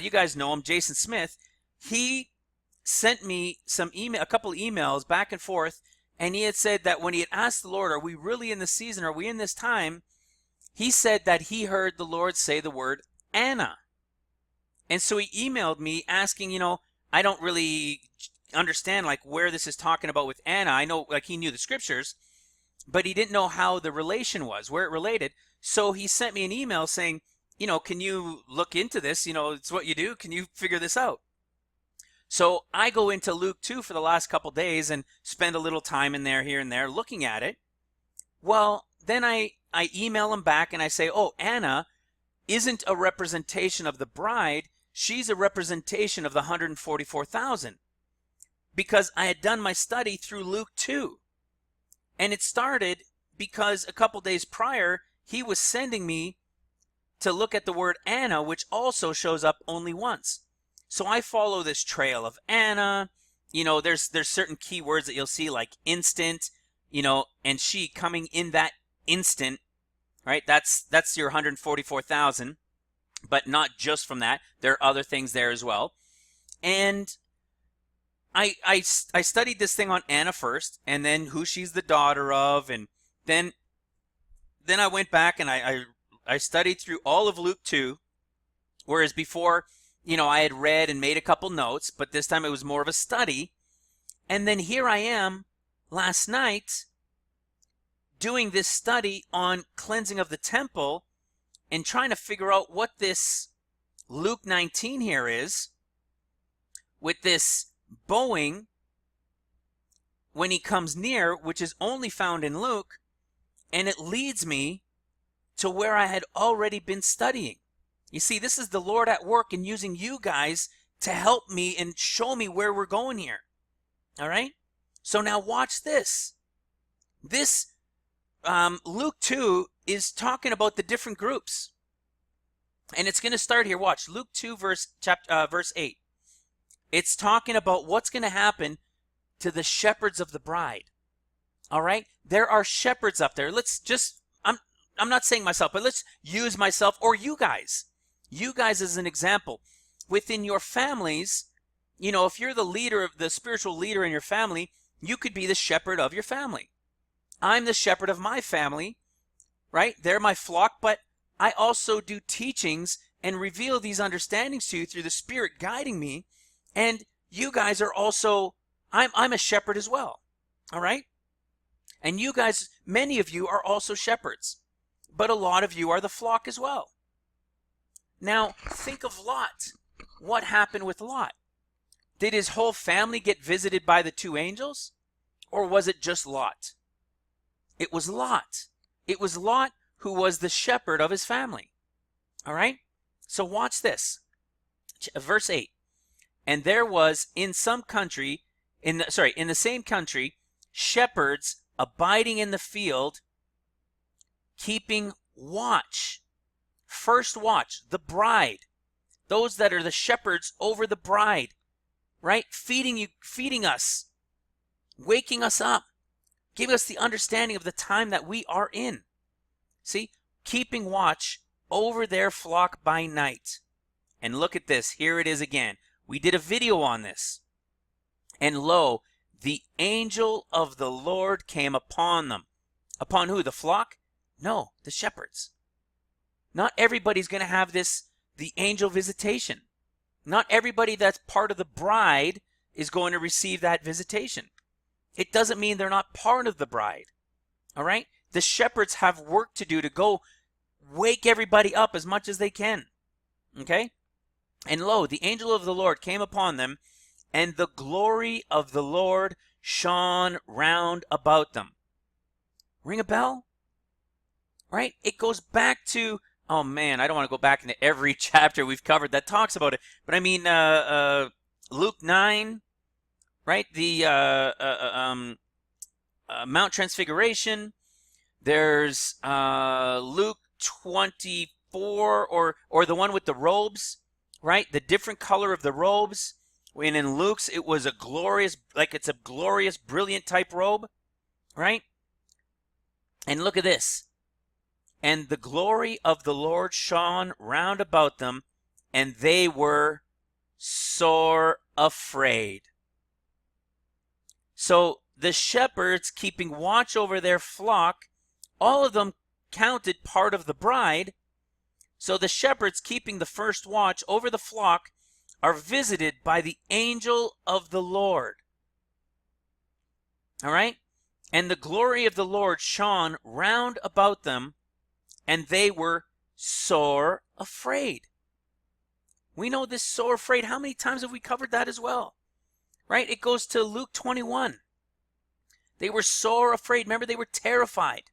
[SPEAKER 1] you guys know him, Jason Smith, he sent me a couple of emails back and forth, and he had said that when he had asked the Lord, are we really in this season, are we in this time, he said that he heard the Lord say the word Anna. And so he emailed me asking, I don't really understand like where this is talking about with Anna. I know like he knew the scriptures, but he didn't know how the relation was, where it related. So he sent me an email saying, can you look into this? It's what you do. Can you figure this out? So I go into Luke 2 for the last couple days and spend a little time in there, here and there, looking at it. Well, then I email him back and I say, oh, Anna isn't a representation of the bride. She's a representation of the 144,000. Because I had done my study through Luke 2. And it started because a couple days prior, he was sending me to look at the word Anna, which also shows up only once. So I follow this trail of Anna. There's certain keywords that you'll see like instant, and she coming in that instant, right? That's your 144,000, but not just from that. There are other things there as well. And I studied this thing on Anna first, and then who she's the daughter of, and then I went back and I studied through all of Luke 2, whereas before, I had read and made a couple notes, but this time it was more of a study. And then here I am last night doing this study on cleansing of the temple and trying to figure out what this Luke 19 here is with this bowing when he comes near, which is only found in Luke, and it leads me to where I had already been studying. You see, this is the Lord at work and using you guys to help me and show me where we're going here. All right? So now watch this. This Luke 2 is talking about the different groups. And it's going to start here. Watch, Luke 2 verse 8. It's talking about what's going to happen to the shepherds of the bride. All right? There are shepherds up there. I'm not saying myself, but let's use myself or you guys. You guys as an example. Within your families, You know, if you're the leader of the spiritual leader in your family, you could be the shepherd of your family. I'm the shepherd of my family, right? They're my flock, but I also do teachings and reveal these understandings to you through the Spirit guiding me. And you guys are also, I'm a shepherd as well. All right? And you guys, many of you are also shepherds, but a lot of you are the flock as well. Now, think of Lot. What happened with Lot? Did his whole family get visited by the two angels? Or was it just Lot? It was Lot. It was Lot who was the shepherd of his family. All right? So watch this. Verse 8. And there was in some country, in the same country, shepherds abiding in the field, keeping watch. First watch, the bride. Those that are the shepherds over the bride, right? Feeding us, waking us up, giving us the understanding of the time that we are in. See, keeping watch over their flock by night. And look at this, here it is again. We did a video on this. And lo, the angel of the Lord came upon them. Upon who? The flock? No, the shepherds. Not everybody's going to have the angel visitation. Not everybody that's part of the bride is going to receive that visitation. It doesn't mean they're not part of the bride. All right? The shepherds have work to do to go wake everybody up as much as they can. Okay? And lo, the angel of the Lord came upon them, and the glory of the Lord shone round about them. Ring a bell? Right? It goes back to, oh man, I don't want to go back into every chapter we've covered that talks about it, but I mean, Luke 9, right? The Mount Transfiguration. There's Luke 24, or the one with the robes, right? The different color of the robes. When in Luke's, it was a glorious, like it's a glorious, brilliant type robe, right? And look at this. And the glory of the Lord shone round about them, and they were sore afraid. So the shepherds keeping watch over their flock, all of them counted part of the bride. So the shepherds keeping the first watch over the flock are visited by the angel of the Lord. All right? And the glory of the Lord shone round about them, and they were sore afraid. We know this sore afraid. How many times have we covered that as well? Right? It goes to Luke 21. They were sore afraid. Remember, they were terrified.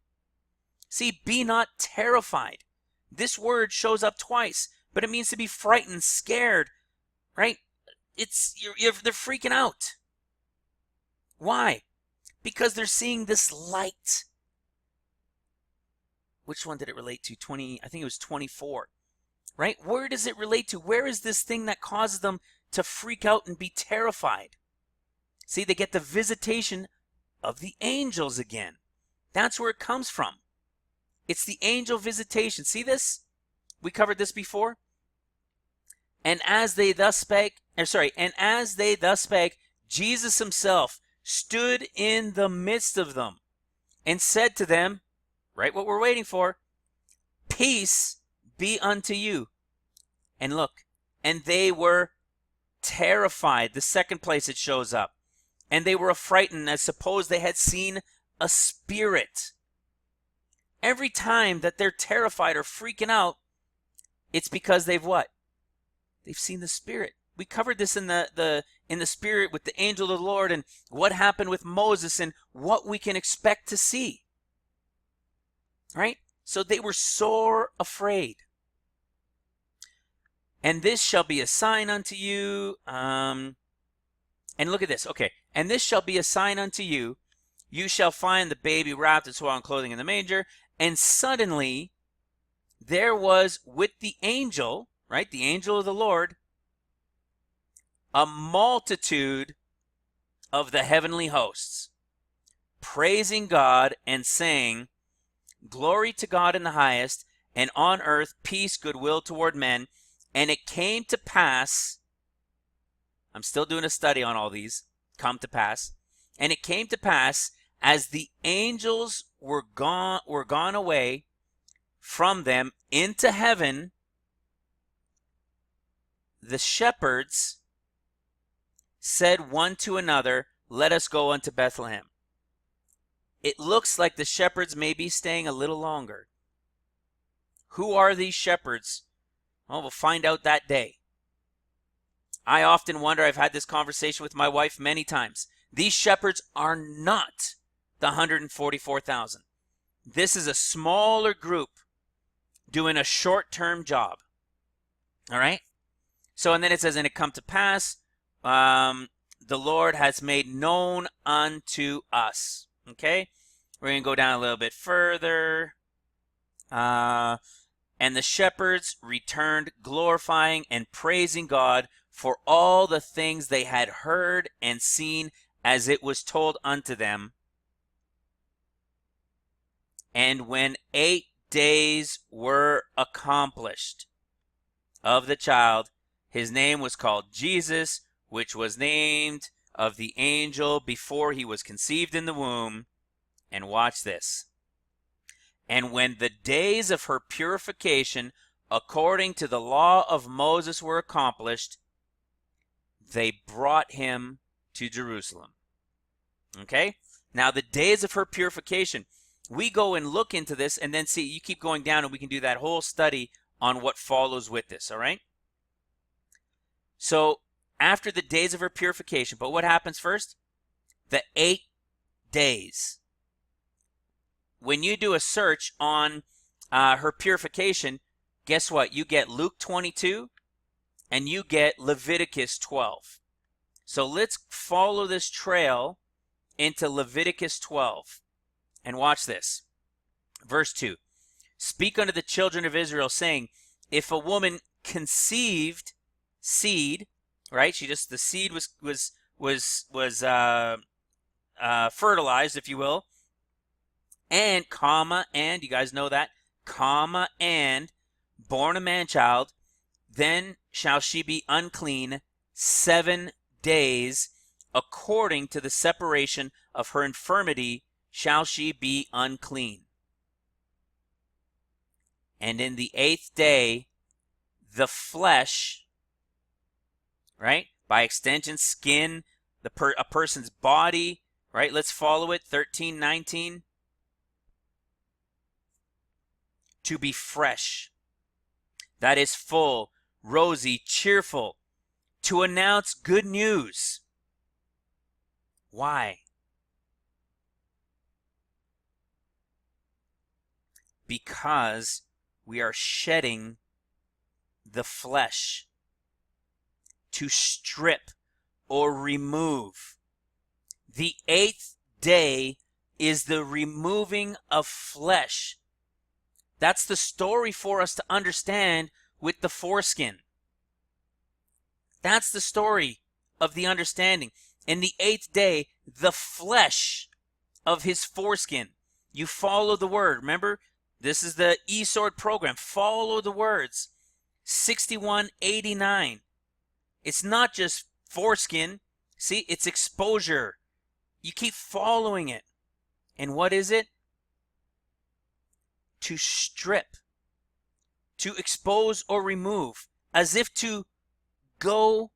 [SPEAKER 1] See, be not terrified. This word shows up twice, but it means to be frightened, scared, right? They're freaking out. Why? Because they're seeing this light. Which one did it relate to? I think it was 24. Right? Where does it relate to? Where is this thing that causes them to freak out and be terrified? See, they get the visitation of the angels again. That's where it comes from. It's the angel visitation. See this? We covered this before. And as they thus spake, Jesus himself stood in the midst of them and said to them, right, what we're waiting for, peace be unto you. And look, and they were terrified. The second place it shows up. And they were affrighted, as suppose they had seen a spirit. Every time that they're terrified or freaking out, it's because they've what? They've seen the Spirit. We covered this in the Spirit with the angel of the Lord and what happened with Moses and what we can expect to see. Right? So they were sore afraid. And this shall be a sign unto you. And look at this. Okay. And this shall be a sign unto you. You shall find the baby wrapped in swaddling clothing in the manger. And suddenly there was with the angel, right, the angel of the Lord, a multitude of the heavenly hosts, praising God and saying, glory to God in the highest, and on earth peace, goodwill toward men. And it came to pass I'm still doing a study on all these. Come to pass. And it came to pass as the angels were gone away from them into heaven, the shepherds said one to another, let us go unto Bethlehem. It looks like the shepherds may be staying a little longer. Who are these shepherds? Well, we'll find out that day. I often wonder, I've had this conversation with my wife many times. These shepherds are not the 144,000. This is a smaller group doing a short-term job. All right? So, and then it says, and it come to pass, the Lord has made known unto us. Okay? We're going to go down a little bit further. And the shepherds returned, glorifying and praising God for all the things they had heard and seen as it was told unto them. And when 8 days were accomplished of the child, his name was called Jesus, which was named of the angel before he was conceived in the womb. And watch this. And when the days of her purification, according to the law of Moses, were accomplished, they brought him to Jerusalem. Okay? Now, the days of her purification, we go and look into this and then see, you keep going down and we can do that whole study on what follows with this, all right? So, after the days of her purification, but what happens first? The 8 days. When you do a search on her purification, guess what? You get Luke 22 and you get Leviticus 12. So let's follow this trail into Leviticus 12. And watch this. Verse 2. Speak unto the children of Israel, saying, if a woman conceived seed, right? The seed was fertilized, if you will. And, and, you guys know that, and, born a man-child, then shall she be unclean 7 days, according to the separation of her infirmity shall she be unclean. And in the 8th day, the flesh, right, by extension, skin, a person's body, right, let's follow it, 13:19. To be fresh, that is full, rosy, cheerful, to announce good news. Why? Because we are shedding the flesh to strip or remove. The 8th day is the removing of flesh. That's the story for us to understand with the foreskin. That's the story of the understanding. In the 8th day, the flesh of his foreskin. You follow the word. Remember, this is the eSword program. Follow the words. 6189. It's not just foreskin. See, it's exposure. You keep following it. And what is it? To strip, to expose or remove, as if to go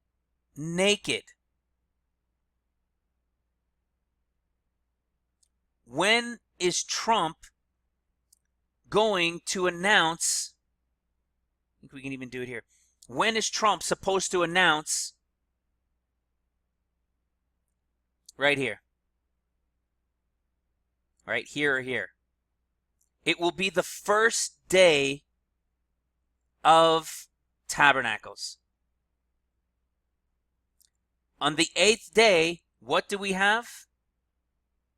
[SPEAKER 1] naked. When is Trump going to announce, I think we can even do it here, when is Trump supposed to announce, right here, right here or here? It will be the first day of Tabernacles. On the 8th day, what do we have?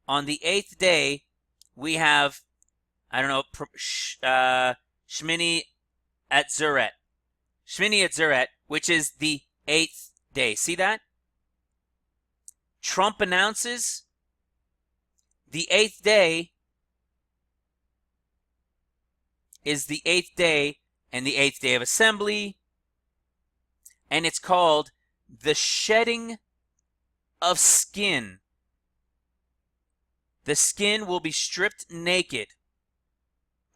[SPEAKER 1] On the 8th day, we have, I don't know, Shmini Atzeret. Shmini Atzeret, which is the 8th day. See that? Trump announces the 8th day is the 8th day and the 8th day of assembly, and it's called the shedding of skin. The skin will be stripped naked.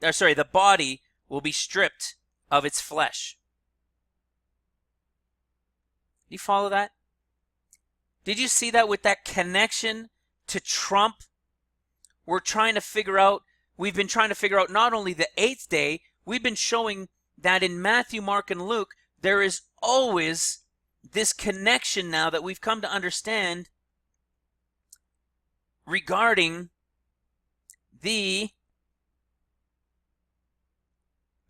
[SPEAKER 1] The body will be stripped of its flesh. You follow that? Did you see that with that connection to Trump? We've been trying to figure out not only the 8th day, we've been showing that in Matthew, Mark, and Luke, there is always this connection now that we've come to understand regarding the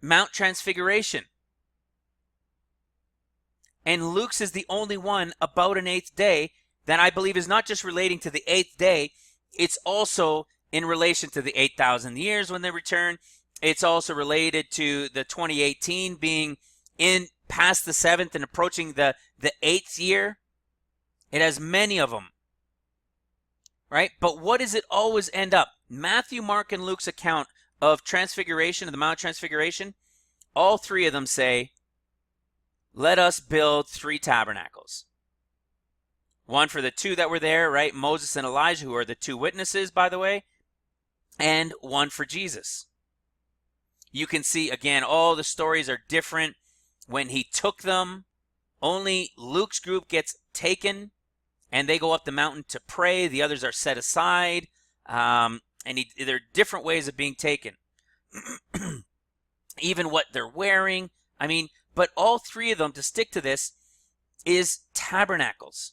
[SPEAKER 1] Mount Transfiguration. And Luke's is the only one about an 8th day that I believe is not just relating to the 8th day, it's also in relation to the 8,000 years when they return. It's also related to the 2018 being in past the 7th and approaching the 8th year. It has many of them, right? But what does it always end up? Matthew, Mark, and Luke's account of Transfiguration, of the Mount Transfiguration, all three of them say, let us build 3 tabernacles. One for the 2 that were there, right? Moses and Elijah, who are the 2 witnesses, by the way, and one for Jesus. You can see, again, all the stories are different. When he took them, only Luke's group gets taken, and they go up the mountain to pray. The others are set aside, and there are different ways of being taken. Even what they're wearing. I mean, but all 3 of them, to stick to this, is tabernacles.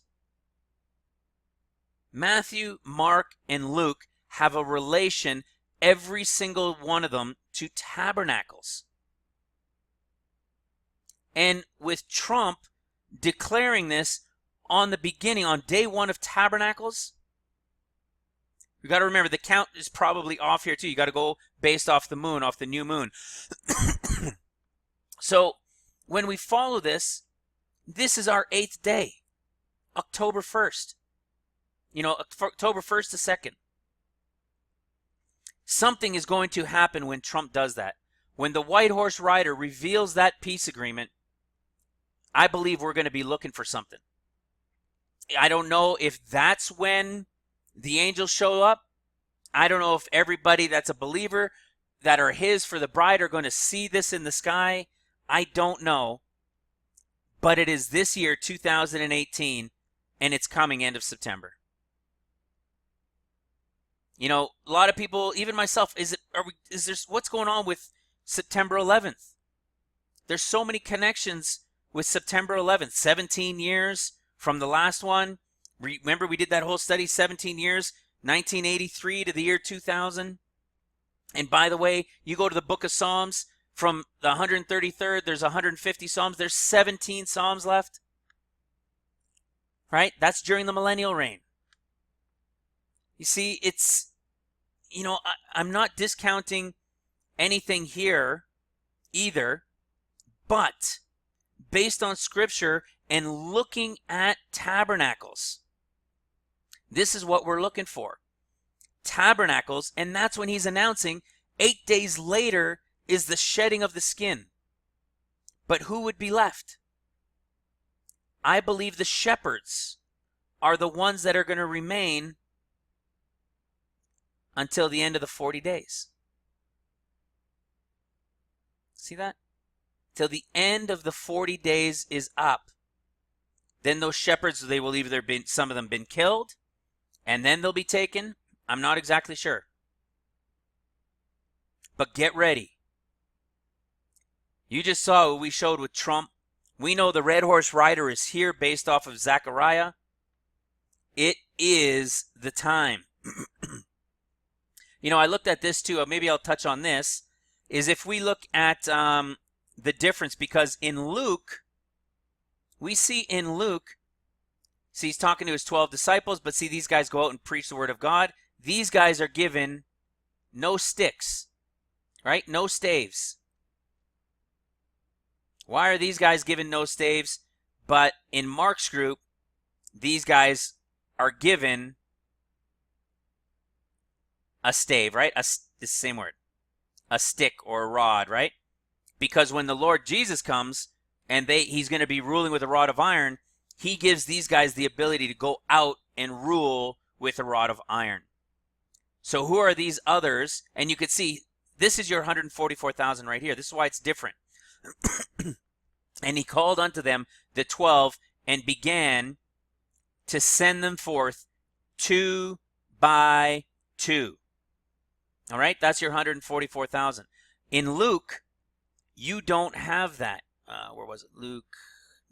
[SPEAKER 1] Matthew, Mark, and Luke have a relation, every single one of them, to tabernacles. And with Trump declaring this on the beginning, on day 1 of tabernacles, you got to remember the count is probably off here too. You got to go based off the moon, off the new moon. So when we follow this, this is our 8th day, October 1st. October 1st to 2nd. Something is going to happen when Trump does that. When the White Horse Rider reveals that peace agreement, I believe we're going to be looking for something. I don't know if that's when the angels show up. I don't know if everybody that's a believer that are his for the bride are going to see this in the sky. I don't know. But it is this year, 2018, and it's coming end of September. A lot of people, even myself, what's going on with September 11th? There's so many connections with September 11th. 17 years from the last one. Remember we did that whole study, 17 years, 1983 to the year 2000. And by the way, you go to the book of Psalms, from the 133rd, there's 150 Psalms. There's 17 Psalms left. Right? That's during the millennial reign. You see, it's, I'm not discounting anything here either, but based on Scripture and looking at tabernacles, this is what we're looking for. Tabernacles, and that's when he's announcing 8 days later is the shedding of the skin. But who would be left? I believe the shepherds are the ones that are going to remain until the end of the 40 days. See that? Till the end of the 40 days is up. Then those shepherds, they will either been, some of them been killed, and then they'll be taken. I'm not exactly sure. But get ready. You just saw what we showed with Trump. We know the Red Horse Rider is here based off of Zechariah. It is the time. I looked at this too. Maybe I'll touch on this. Is if we look at the difference, because in Luke, we see in Luke, he's talking to his 12 disciples, but see, these guys go out and preach the word of God. These guys are given no sticks, right? No staves. Why are these guys given no staves? But in Mark's group, these guys are given a stave, right? It's the same word. A stick or a rod, right? Because when the Lord Jesus comes and he's going to be ruling with a rod of iron, he gives these guys the ability to go out and rule with a rod of iron. So who are these others? And you could see, this is your 144,000 right here. This is why it's different. And he called unto them the 12 and began to send them forth 2 by 2. All right, that's your 144,000. In Luke, you don't have that. Where was it? Luke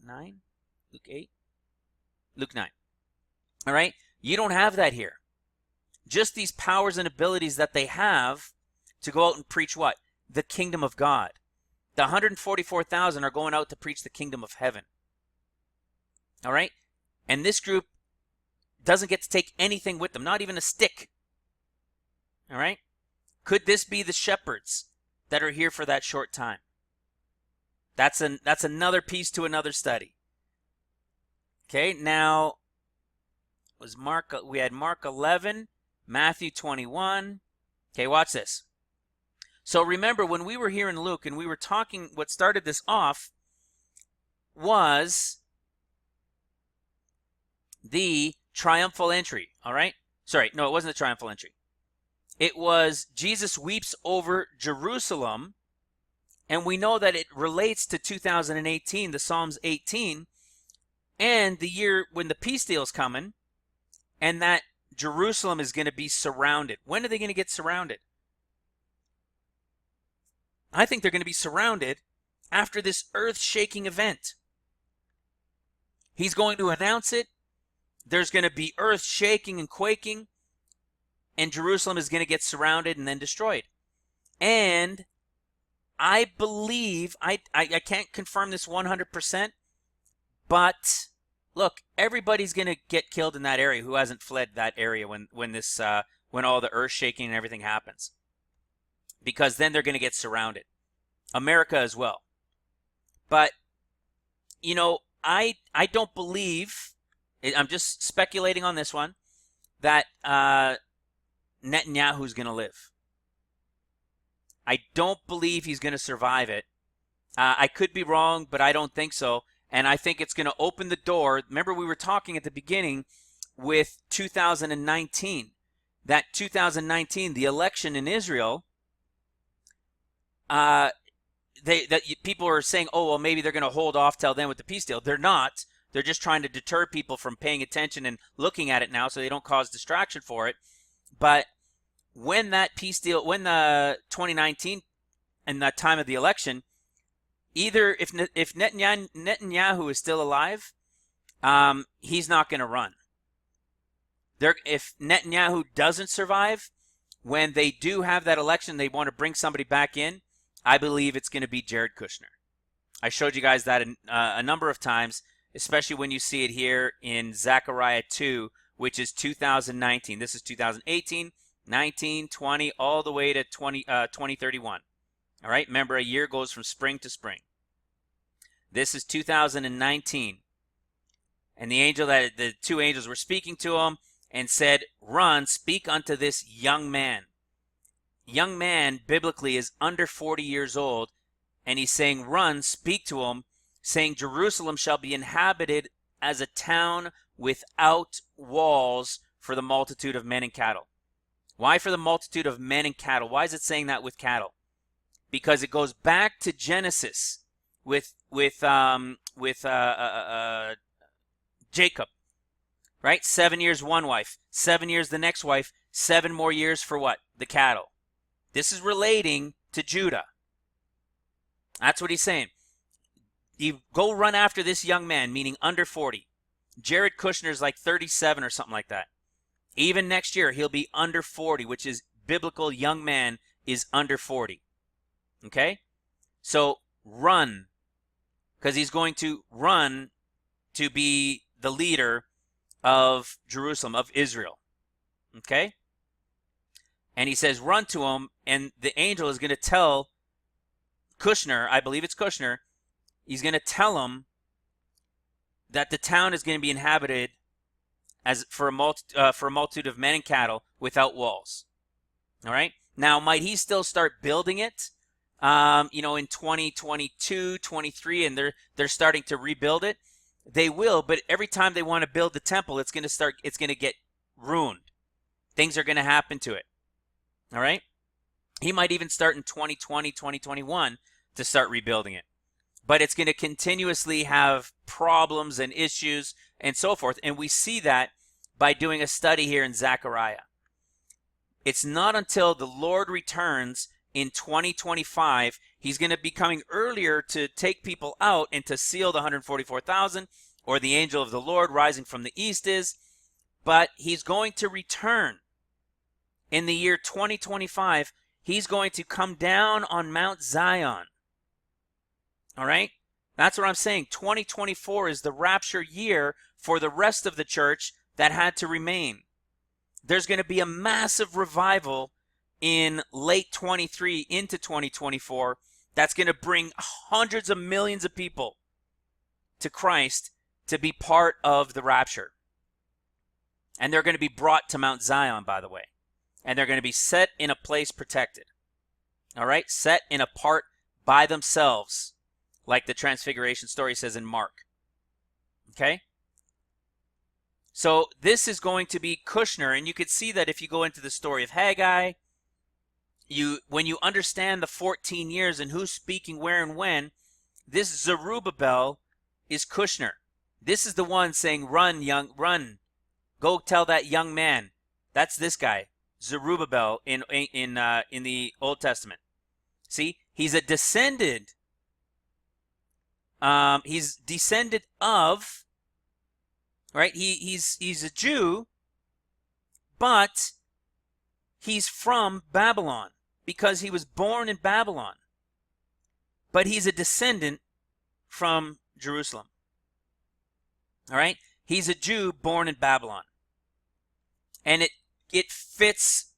[SPEAKER 1] 9? Luke 8? Luke 9. All right, you don't have that here. Just these powers and abilities that they have to go out and preach what? The kingdom of God. The 144,000 are going out to preach the kingdom of heaven. All right? And this group doesn't get to take anything with them, not even a stick. All right? Could this be the shepherds that are here for that short time? That's another piece to another study. Okay, now we had Mark 11, Matthew 21. Okay, watch this. So remember, when we were here in Luke and we were talking, what started this off was the triumphal entry, all right? Sorry, no, it wasn't the triumphal entry. It was Jesus weeps over Jerusalem, and we know that it relates to 2018, the Psalms 18, and the year when the peace deal is coming, and that Jerusalem is going to be surrounded. When are they going to get surrounded? I think they're going to be surrounded after this earth-shaking event. He's going to announce it. There's going to be earth shaking and quaking, and Jerusalem is going to get surrounded and then destroyed. And I believe, I can't confirm this 100%, but look, everybody's going to get killed in that area who hasn't fled that area when all the earth shaking and everything happens. Because then they're going to get surrounded. America as well. But, you know, I don't believe, I'm just speculating on this one, that Netanyahu's going to live. I don't believe he's going to survive it. I could be wrong, but I don't think so. And I think it's going to open the door. Remember, we were talking at the beginning with 2019. That 2019, the election in Israel, people are saying, oh, well, maybe they're going to hold off till then with the peace deal. They're not. They're just trying to deter people from paying attention and looking at it now so they don't cause distraction for it. But when that peace deal, when the 2019 and that time of the election, either if Netanyahu is still alive, he's not going to run. If Netanyahu doesn't survive, when they do have that election, they want to bring somebody back in, I believe it's going to be Jared Kushner. I showed you guys that a number of times, especially when you see it here in Zechariah 2, which is 2019. This is 2018, 19, 20, all the way to 2031. All right, remember, a year goes from spring to spring. This is 2019. And the two angels were speaking to him and said, run, speak unto this young man. Young man, biblically, is under 40 years old. And he's saying, run, speak to him, saying, Jerusalem shall be inhabited as a town without walls for the multitude of men and cattle. Why for the multitude of men and cattle? Why is it saying that with cattle? Because it goes back to Genesis with Jacob, right? 7 years one wife, 7 years the next wife, 7 more years for what? The cattle. This is relating to Judah. That's what he's saying. You go run after this young man, meaning under 40. Jared Kushner's like 37 or something like that. Even next year, he'll be under 40, which is biblical. Young man is under 40. Okay? So run, because he's going to run to be the leader of Jerusalem, of Israel. Okay? And he says, run to him, and the angel is going to tell Kushner, I believe it's Kushner, he's going to tell him that the town is going to be inhabited as for a multitude of men and cattle without walls. All right? Now, might he still start building it, in 2022, 23, and they're starting to rebuild it? They will, but every time they want to build the temple, it's going to get ruined. Things are going to happen to it. All right? He might even start in 2020, 2021 to start rebuilding it. But it's going to continuously have problems and issues and so forth. And we see that by doing a study here in Zechariah. It's not until the Lord returns in 2025, he's going to be coming earlier to take people out and to seal the 144,000, or the angel of the Lord rising from the east is. But he's going to return in the year 2025. He's going to come down on Mount Zion. All right? That's what I'm saying. 2024 is the rapture year for the rest of the church that had to remain. There's going to be a massive revival in late 23 into 2024 that's going to bring hundreds of millions of people to Christ to be part of the rapture. And they're going to be brought to Mount Zion, by the way. And they're going to be set in a place protected. All right? Set in a part by themselves, like the Transfiguration story says in Mark. Okay? So this is going to be Kushner, and you could see that if you go into the story of Haggai, when you understand the 14 years and who's speaking where and when, this Zerubbabel is Kushner. This is the one saying, run, run. Go tell that young man. That's this guy, Zerubbabel in the Old Testament. See, he's a descendant. He's descended of, right? He's a Jew, but he's from Babylon because he was born in Babylon. But he's a descendant from Jerusalem. All right? He's a Jew born in Babylon. And it fits,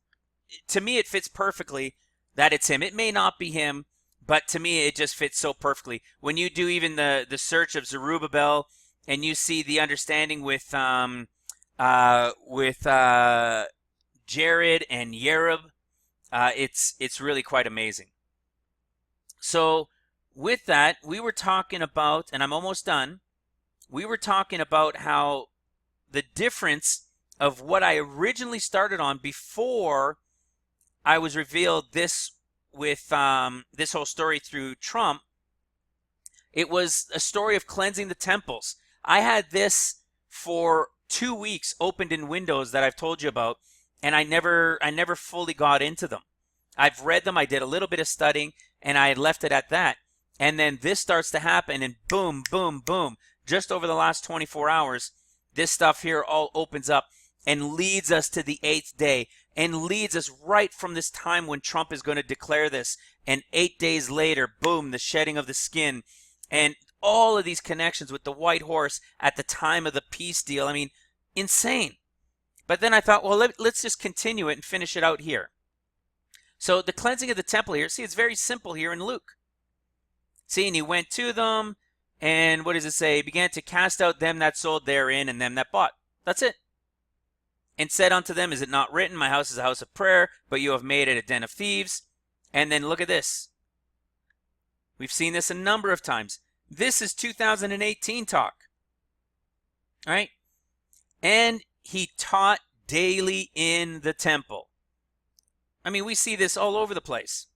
[SPEAKER 1] to me it fits perfectly that it's him. It may not be him, but to me it just fits so perfectly. When you do even the search of Zerubbabel and you see the understanding with Jared and Yerub, it's really quite amazing. So with that, we were talking about, and I'm almost done, we were talking about how the difference of what I originally started on before I was revealed this with this whole story through Trump. It was a story of cleansing the temples. I had this for 2 weeks opened in Windows that I've told you about, and I never fully got into them. I've read them, I did a little bit of studying, and I had left it at that. And then this starts to happen, and boom, boom, boom. Just over the last 24 hours, this stuff here all opens up and leads us to the 8th day, and leads us right from this time when Trump is going to declare this. And 8 days later, boom, the shedding of the skin, and all of these connections with the white horse at the time of the peace deal. I mean, insane. But then I thought, well, let's just continue it and finish it out here. So the cleansing of the temple here, see, it's very simple here in Luke. See, and he went to them, and what does it say? He began to cast out them that sold therein and them that bought. That's it. And said unto them, is it not written, my house is a house of prayer, but you have made it a den of thieves? And then look at this. We've seen this a number of times. This is 2018 talk. All right? And he taught daily in the temple. I mean, we see this all over the place.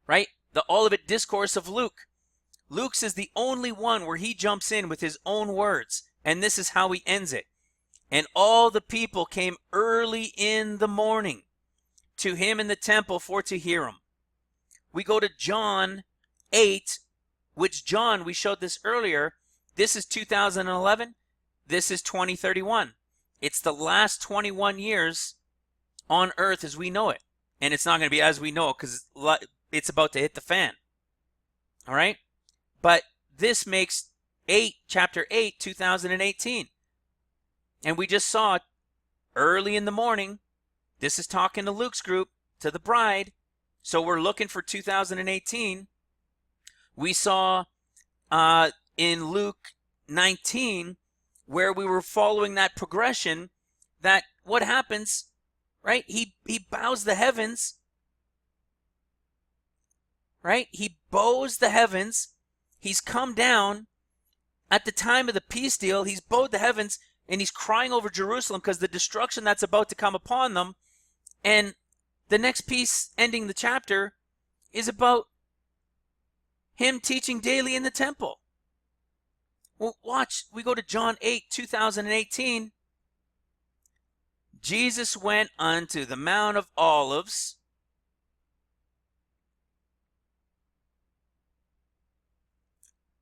[SPEAKER 1] Right? The Olivet Discourse of Luke. Luke's is the only one where he jumps in with his own words. And this is how he ends it. And all the people came early in the morning to him in the temple for to hear him. We go to John 8, which John, we showed this earlier. This is 2011. This is 2031. It's the last 21 years on earth as we know it. And it's not going to be as we know it because it's about to hit the fan. All right? But this makes chapter 8, 2018. And we just saw it early in the morning. This is talking to Luke's group, to the bride. So we're looking for 2018. We saw in Luke 19 where we were following that progression, that what happens, right? He bows the heavens, right? He bows the heavens. He's come down, At the time of the peace deal, he's bowed the heavens and he's crying over Jerusalem because the destruction that's about to come upon them. And the next piece ending the chapter is about him teaching daily in the temple. Well, watch, we go to John 8, 2018. Jesus went unto the Mount of Olives.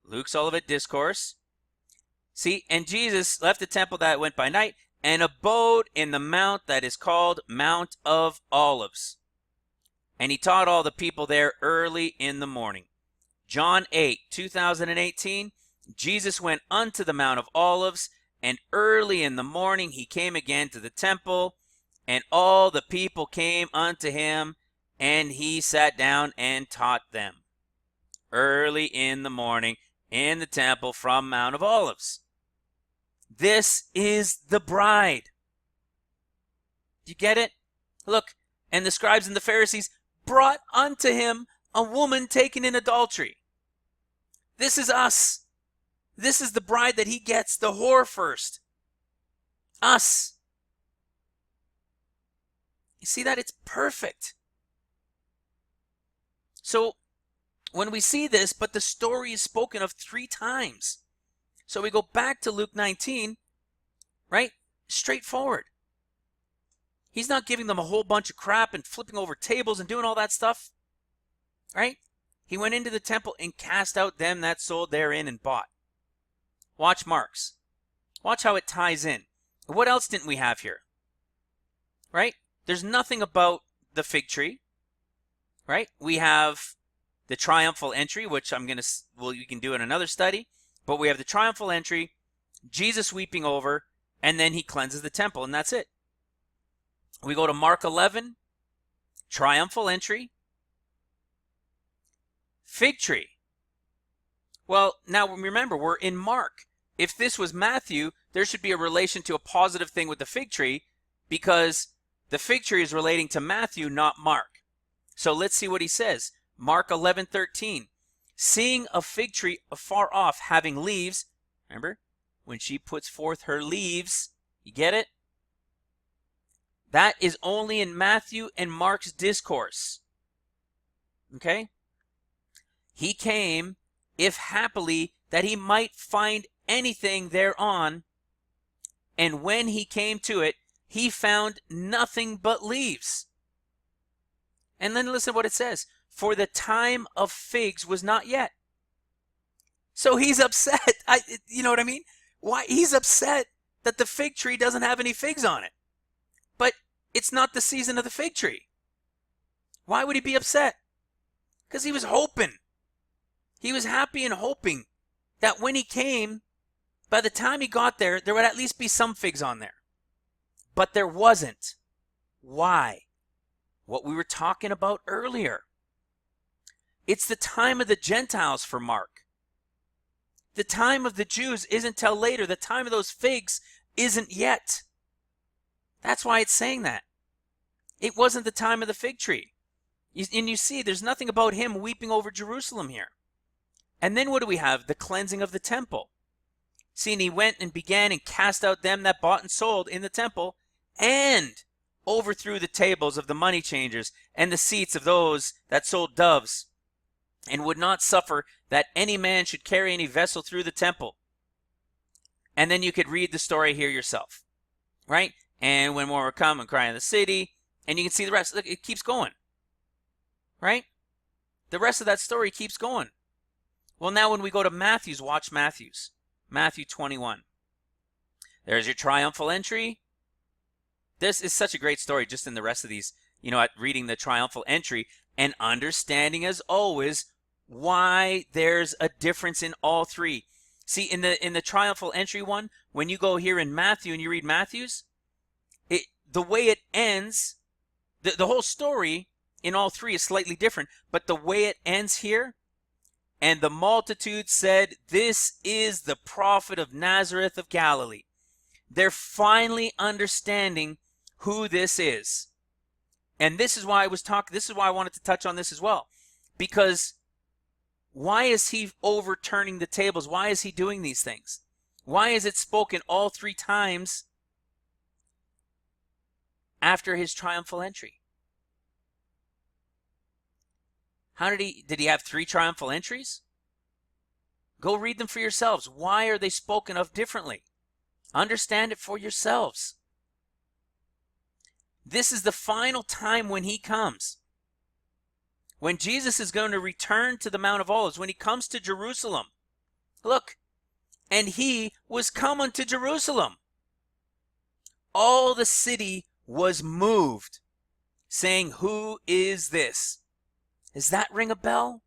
[SPEAKER 1] Luke's Olivet Discourse. See, and Jesus left the temple that went by night and abode in the mount that is called Mount of Olives. And he taught all the people there early in the morning. John 8, 2018, Jesus went unto the Mount of Olives, and early in the morning he came again to the temple, and all the people came unto him, and he sat down and taught them. Early in the morning in the temple from Mount of Olives. This is the bride. Do you get it? Look, and the scribes and the Pharisees brought unto him a woman taken in adultery. This is us. This is the bride that he gets, the whore first. Us. You see that? It's perfect. So, when we see this, but the story is spoken of 3 times. So we go back to Luke 19, right? Straightforward. He's not giving them a whole bunch of crap and flipping over tables and doing all that stuff, right? He went into the temple and cast out them that sold therein and bought. Watch Mark's. Watch how it ties in. What else didn't we have here? Right? There's nothing about the fig tree, right? We have the triumphal entry, which we can do in another study. But we have the triumphal entry, Jesus weeping over, and then he cleanses the temple, and that's it. We go to Mark 11, triumphal entry, fig tree. Well, now remember, we're in Mark. If this was Matthew, there should be a relation to a positive thing with the fig tree, because the fig tree is relating to Matthew, not Mark. So let's see what he says. Mark 11:13. Seeing a fig tree afar off having leaves, remember, when she puts forth her leaves, you get it? That is only in Matthew and Mark's discourse. Okay? He came, if happily, that he might find anything thereon, and when he came to it, he found nothing but leaves. And then listen to what it says. For the time of figs was not yet. So he's upset. You know what I mean? Why? He's upset that the fig tree doesn't have any figs on it. But it's not the season of the fig tree. Why would he be upset? Because he was hoping. He was happy and hoping that when he came, by the time he got there, there would at least be some figs on there. But there wasn't. Why? What we were talking about earlier. It's the time of the Gentiles for Mark. The time of the Jews isn't till later. The time of those figs isn't yet. That's why it's saying that. It wasn't the time of the fig tree. And you see, there's nothing about him weeping over Jerusalem here. And then what do we have? The cleansing of the temple. See, and he went and began and cast out them that bought and sold in the temple, and overthrew the tables of the money changers and the seats of those that sold doves, and would not suffer that any man should carry any vessel through the temple. And then you could read the story here yourself, right? And when more were come and cry in the city, and you can see the rest. Look, it keeps going, right? The rest of that story keeps going. Well, now when we go to Matthew's, watch Matthew's. Matthew 21. There's your triumphal entry. This is such a great story just in the rest of these, at reading the triumphal entry and understanding, as always, why there's a difference in all 3. See, in the triumphal entry one, when you go here in Matthew and you read Matthew's, the way it ends, the whole story in all 3 is slightly different, but the way it ends here, and the multitude said, "This is the prophet of Nazareth of Galilee." They're finally understanding who this is. And this is why I wanted to touch on this as well. Because Why is he overturning the tables? Why is he doing these things? Why is it spoken all 3 times after his triumphal entry? Did he have 3 triumphal entries? Go read them for yourselves. Why are they spoken of differently? Understand it for yourselves. This is the final time when he comes. When Jesus is going to return to the Mount of Olives, when he comes to Jerusalem. Look, and he was come unto Jerusalem. All the city was moved, saying, "Who is this?" Does that ring a bell?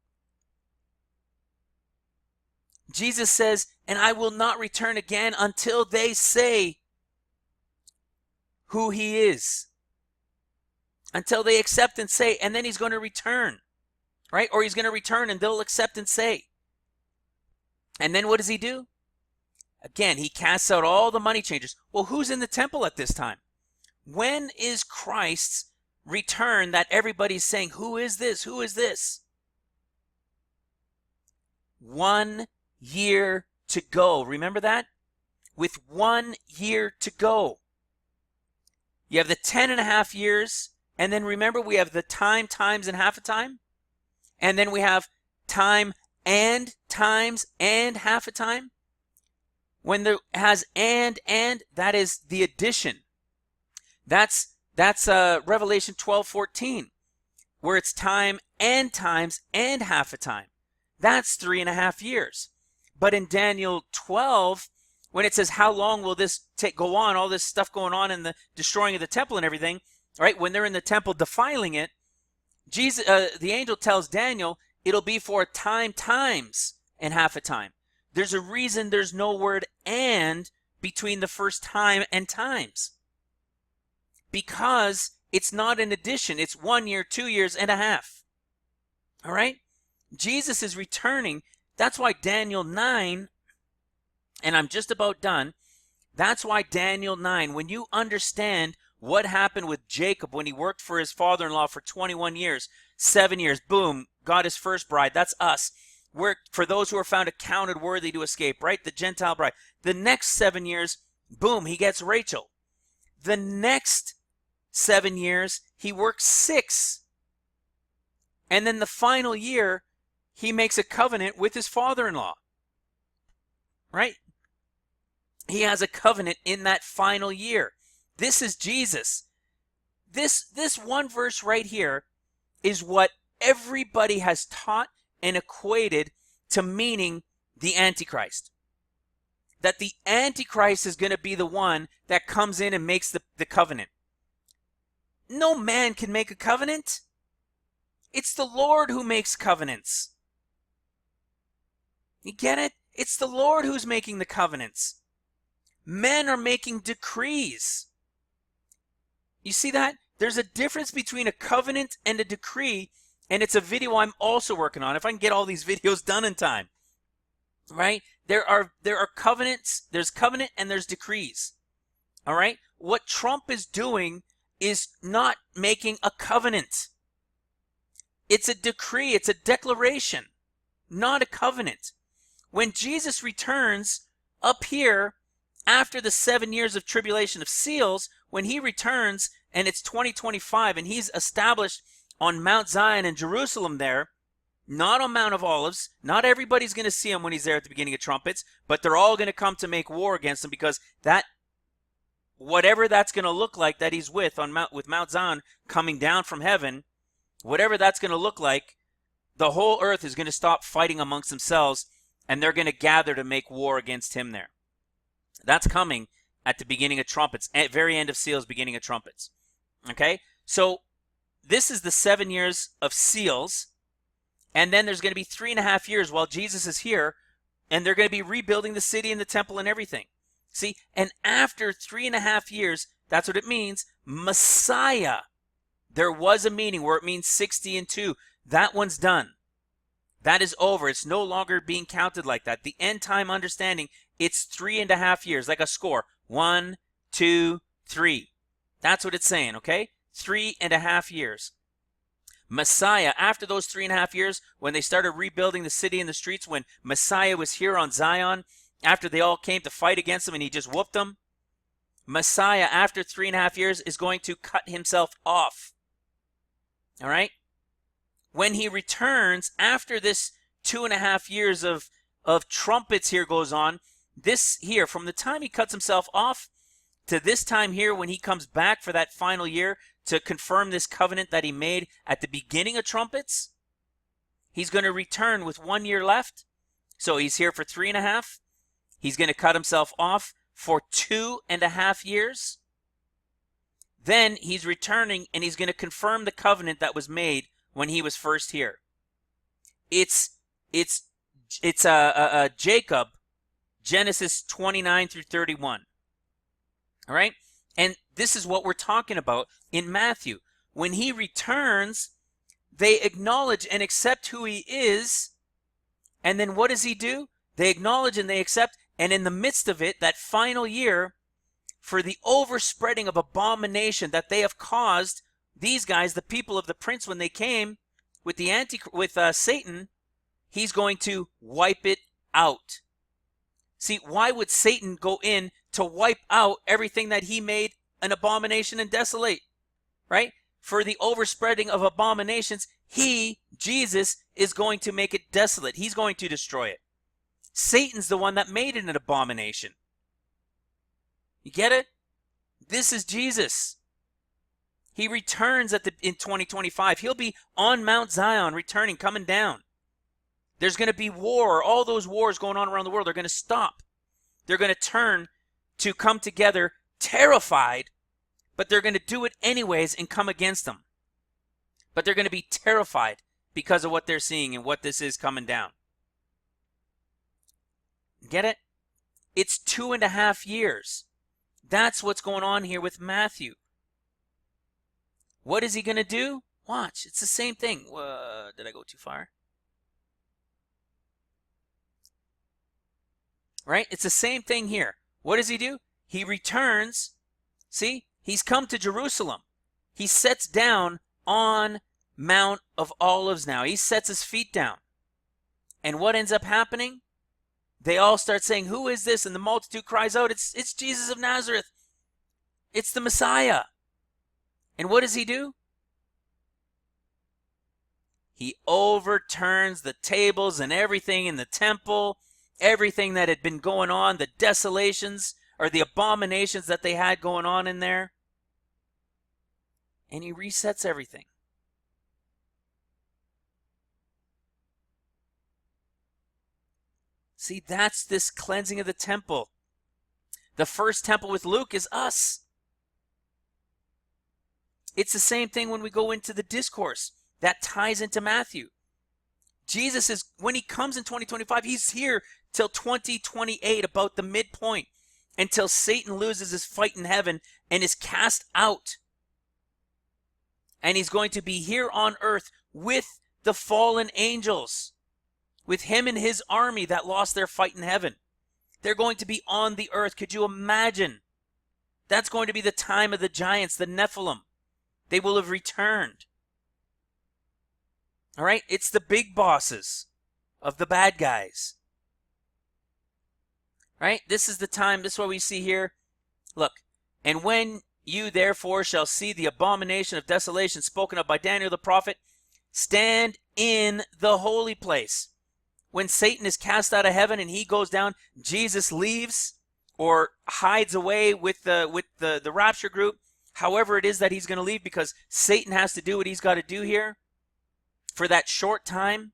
[SPEAKER 1] Jesus says, "And I will not return again until they say who he is." Until they accept and say, and then he's going to return, right? Or he's going to return and they'll accept and say. And then what does he do? Again, he casts out all the money changers. Well, who's in the temple at this time? When is Christ's return that everybody's saying, "Who is this? Who is this?" 1 year to go. Remember that? With 1 year to go. You have the 10.5 years, and then remember we have the time, times, and half a time. And then we have time and times and half a time. When there has and, that is the addition. That's Revelation 12:14, where it's time and times and half a time. That's 3.5 years. But in Daniel 12, when it says, how long will this go on, all this stuff going on in the destroying of the temple and everything, right? When they're in the temple defiling it, the angel tells Daniel, it'll be for a time, times, and half a time. There's a reason there's no word "and" between the first time and times. Because it's not an addition. It's 1 year, 2 years, and a half. All right? Jesus is returning. That's why Daniel 9, and I'm just about done. That's why Daniel 9, when you understand what happened with Jacob when he worked for his father-in-law for 21 years, 7 years, boom, got his first bride. That's us. We're, for those who are found accounted worthy to escape, right? The Gentile bride. The next 7 years, boom, he gets Rachel. The next 7 years, he works 6. And then the final year, he makes a covenant with his father-in-law. Right? He has a covenant in that final year. This is Jesus. This one verse right here is what everybody has taught and equated to meaning the Antichrist. That the Antichrist is going to be the one that comes in and makes the covenant. No man can make a covenant. It's the Lord who makes covenants. You get it? It's the Lord who's making the covenants. Men are making decrees. You see that? There's a difference between a covenant and a decree, and it's a video I'm also working on, if I can get all these videos done in time. Right? There are covenants, there's covenant and there's decrees. All right? What Trump is doing is not making a covenant. It's a decree, it's a declaration, not a covenant. When Jesus returns up here after the 7 years of tribulation of seals, when he returns and it's 2025 and he's established on Mount Zion in Jerusalem there, not on Mount of Olives, not everybody's going to see him when he's there at the beginning of trumpets, but they're all going to come to make war against him, because that, whatever that's going to look like that he's with Mount Zion coming down from heaven, whatever that's going to look like, the whole earth is going to stop fighting amongst themselves, and they're going to gather to make war against him there. That's coming at the beginning of trumpets, at very end of seals, beginning of trumpets. Okay? So this is the 7 years of seals, and then there's going to be 3.5 years while Jesus is here, and they're going to be rebuilding the city and the temple and everything. See? And after 3.5 years, that's what it means, Messiah. There was a meaning where it means 60 and 2. That one's done. That is over. It's no longer being counted like that. The end time understanding, it's 3.5 years, like a score. 1, 2, 3. That's what it's saying, okay? 3.5 years. Messiah, after those 3.5 years, when they started rebuilding the city and the streets, when Messiah was here on Zion, after they all came to fight against him and he just whooped them, Messiah, after 3.5 years, is going to cut himself off. All right? When he returns, after this 2.5 years of trumpets here goes on, this here, from the time he cuts himself off to this time here when he comes back for that final year to confirm this covenant that he made at the beginning of trumpets, he's going to return with 1 year left. So he's here for 3.5. He's going to cut himself off for 2.5 years. Then he's returning and he's going to confirm the covenant that was made when he was first here. It's Jacob, Genesis 29 through 31. All right? And this is what we're talking about in Matthew. When he returns, they acknowledge and accept who he is. And then what does he do? They acknowledge and they accept. And in the midst of it, that final year, for the overspreading of abomination that they have caused, these guys, the people of the prince, when they came with Satan, he's going to wipe it out. See, why would Satan go in to wipe out everything that he made an abomination and desolate? Right? For the overspreading of abominations, he, Jesus, is going to make it desolate. He's going to destroy it. Satan's the one that made it an abomination. You get it? This is Jesus. He returns in 2025. He'll be on Mount Zion, returning, coming down. There's going to be war. All those wars going on around the world are going to stop. They're going to turn to come together terrified, but they're going to do it anyways and come against them. But they're going to be terrified because of what they're seeing and what this is coming down. Get it? It's 2.5 years. That's what's going on here with Matthew. What is he going to do? Watch. It's the same thing. Did I go too far? Right? It's the same thing here. What does he do? He returns. See? He's come to Jerusalem. He sets down on Mount of Olives now. He sets his feet down. And what ends up happening? They all start saying, "Who is this?" And the multitude cries out, It's Jesus of Nazareth. It's the Messiah. And what does he do? He overturns the tables and everything in the temple, everything that had been going on, the desolations or the abominations that they had going on in there. And he resets everything. See, that's this cleansing of the temple. The first temple with Luke is us. It's the same thing when we go into the discourse. That ties into Matthew. Jesus is, when he comes in 2025, he's here till 2028, about the midpoint, until Satan loses his fight in heaven and is cast out. And he's going to be here on earth with the fallen angels, with him and his army that lost their fight in heaven. They're going to be on the earth. Could you imagine? That's going to be the time of the giants, the Nephilim. They will have returned. All right? It's the big bosses of the bad guys. Right? This is the time. This is what we see here. Look. And when you therefore shall see the abomination of desolation spoken of by Daniel the prophet, stand in the holy place. When Satan is cast out of heaven and he goes down, Jesus leaves or hides away with the rapture group. However it is that he's going to leave, because Satan has to do what he's got to do here for that short time.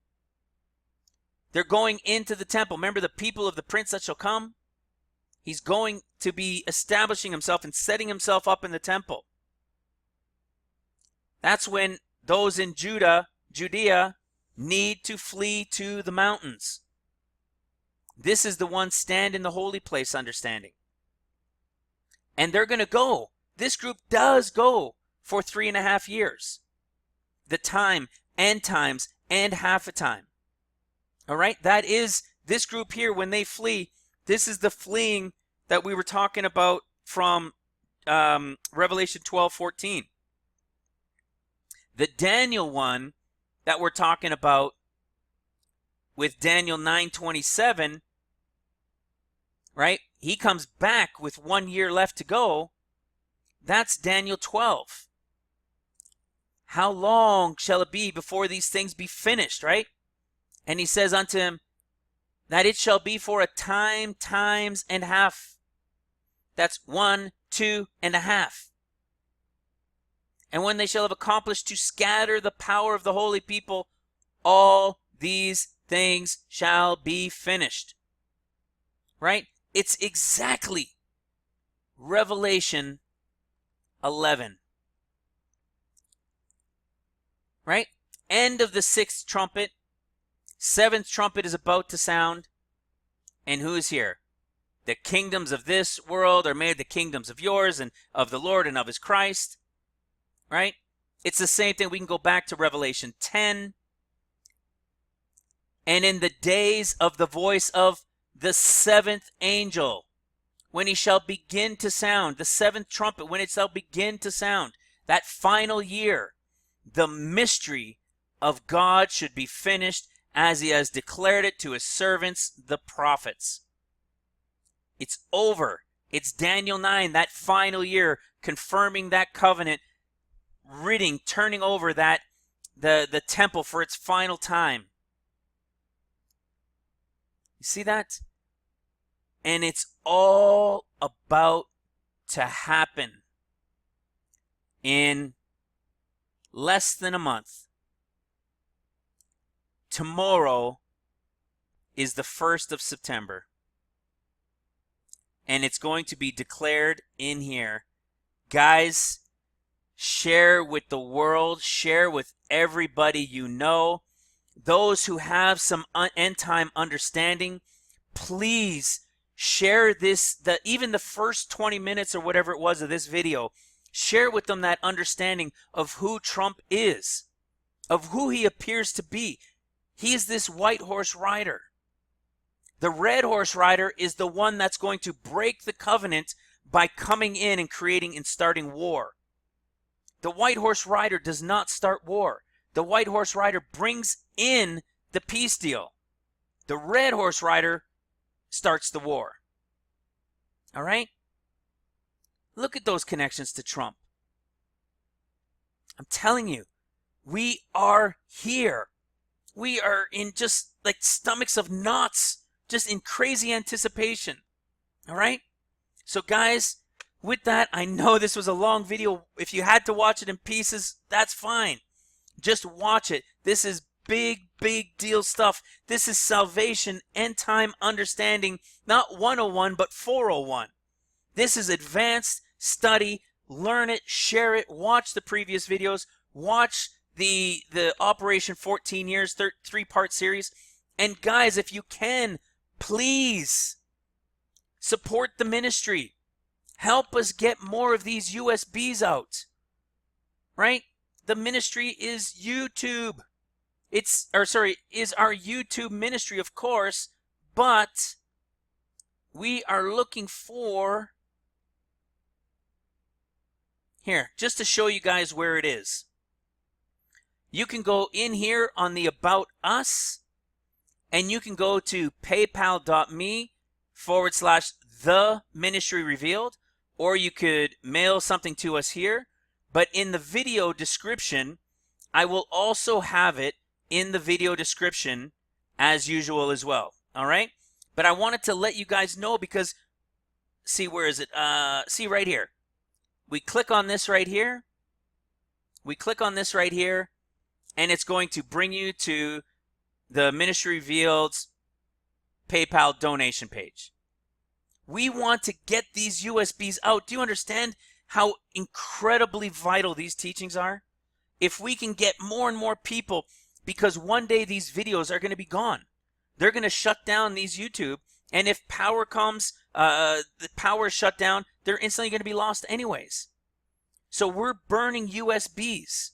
[SPEAKER 1] They're going into the temple. Remember the people of the prince that shall come? He's going to be establishing himself and setting himself up in the temple. That's when those in Judea, need to flee to the mountains. This is the one stand in the holy place understanding. And they're going to go. This group does go for 3.5 years. The time and times and half a time. All right? That is this group here when they flee. This is the fleeing that we were talking about from Revelation 12:14. The Daniel one that we're talking about with Daniel 9:27, right? He comes back with 1 year left to go. That's Daniel 12. How long shall it be before these things be finished, right? And he says unto him, that it shall be for a time, times, and half. That's 1, 2, and a half. And when they shall have accomplished to scatter the power of the holy people, all these things shall be finished. Right? It's exactly Revelation 11. Right? End of the 6th trumpet. 7th trumpet is about to sound. And who's here? The kingdoms of this world are made the kingdoms of yours and of the Lord and of his Christ. Right? It's the same thing. We can go back to Revelation 10. And in the days of the voice of the 7th angel, when he shall begin to sound, the 7th trumpet, when it shall begin to sound, that final year, the mystery of God should be finished as he has declared it to his servants, the prophets. It's over. It's Daniel 9, that final year, confirming that covenant, turning over that the temple for its final time. You see that? And it's all about to happen in less than a month. Tomorrow is the 1st of September. And it's going to be declared in here. Guys, share with the world, share with everybody you know. Those who have some end time understanding, please share this, even the first 20 minutes or whatever it was of this video. Share with them that understanding of who Trump is, of who he appears to be. He is this white horse rider. The red horse rider is the one that's going to break the covenant by coming in and creating and starting war. The white horse rider does not start war. The white horse rider brings in the peace deal. The red horse rider starts the war. All right? Look at those connections to Trump. I'm telling you, we are here. We are in just like stomachs of knots, just in crazy anticipation. All right? So guys, with that, I know this was a long video. If you had to watch it in pieces, that's fine. Just watch it. This is big, big deal stuff. This is salvation, end time understanding, not 101, but 401. This is advanced study. Learn it, share it, watch the previous videos, watch the Operation 14 Years 3-part series. And guys, if you can, please support the ministry. Help us get more of these USBs out. Right? The ministry is YouTube. Is our YouTube ministry, of course, but we are looking for, here, just to show you guys where it is. You can go in here on the About Us, and you can go to paypal.me/the ministry revealed, or you could mail something to us here. But in the video description, I will also have it in the video description as usual as well. All right? But I wanted to let you guys know because, see, where is it? See right here. We click on this right here. We click on this right here, and it's going to bring you to the Ministry Revealed's PayPal donation page. We want to get these USBs out. Do you understand how incredibly vital these teachings are? If we can get more and more people, because one day these videos are going to be gone. They're going to shut down these YouTube, and if power comes, the power is shut down, they're instantly going to be lost anyways. So we're burning USBs,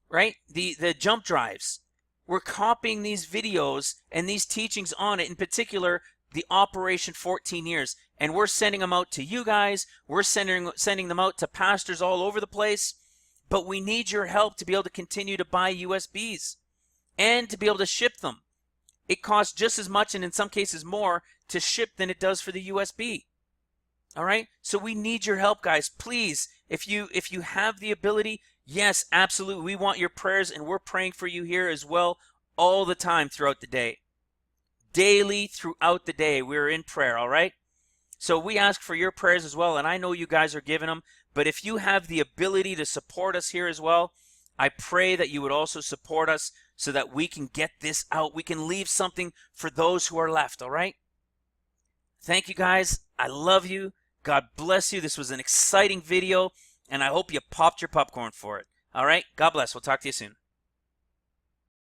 [SPEAKER 1] right? The jump drives. We're copying these videos and these teachings on it, in particular, the Operation 14 Years, and we're sending them out to you guys. We're sending them out to pastors all over the place. but we need your help to be able to continue to buy USBs and to be able to ship them. It costs just as much, and in some cases more, to ship than it does for the USB. All right? So we need your help, guys. Please, if you have the ability, yes, absolutely. We want your prayers, and we're praying for you here as well all the time throughout the day. Daily throughout the day, we're in prayer, all right? So we ask for your prayers as well, and I know you guys are giving them, but if you have the ability to support us here as well, I pray that you would also support us so that we can get this out. We can leave something for those who are left, all right? Thank you, guys. I love you. God bless you. This was an exciting video, and I hope you popped your popcorn for it. All right? God bless. We'll talk to you soon.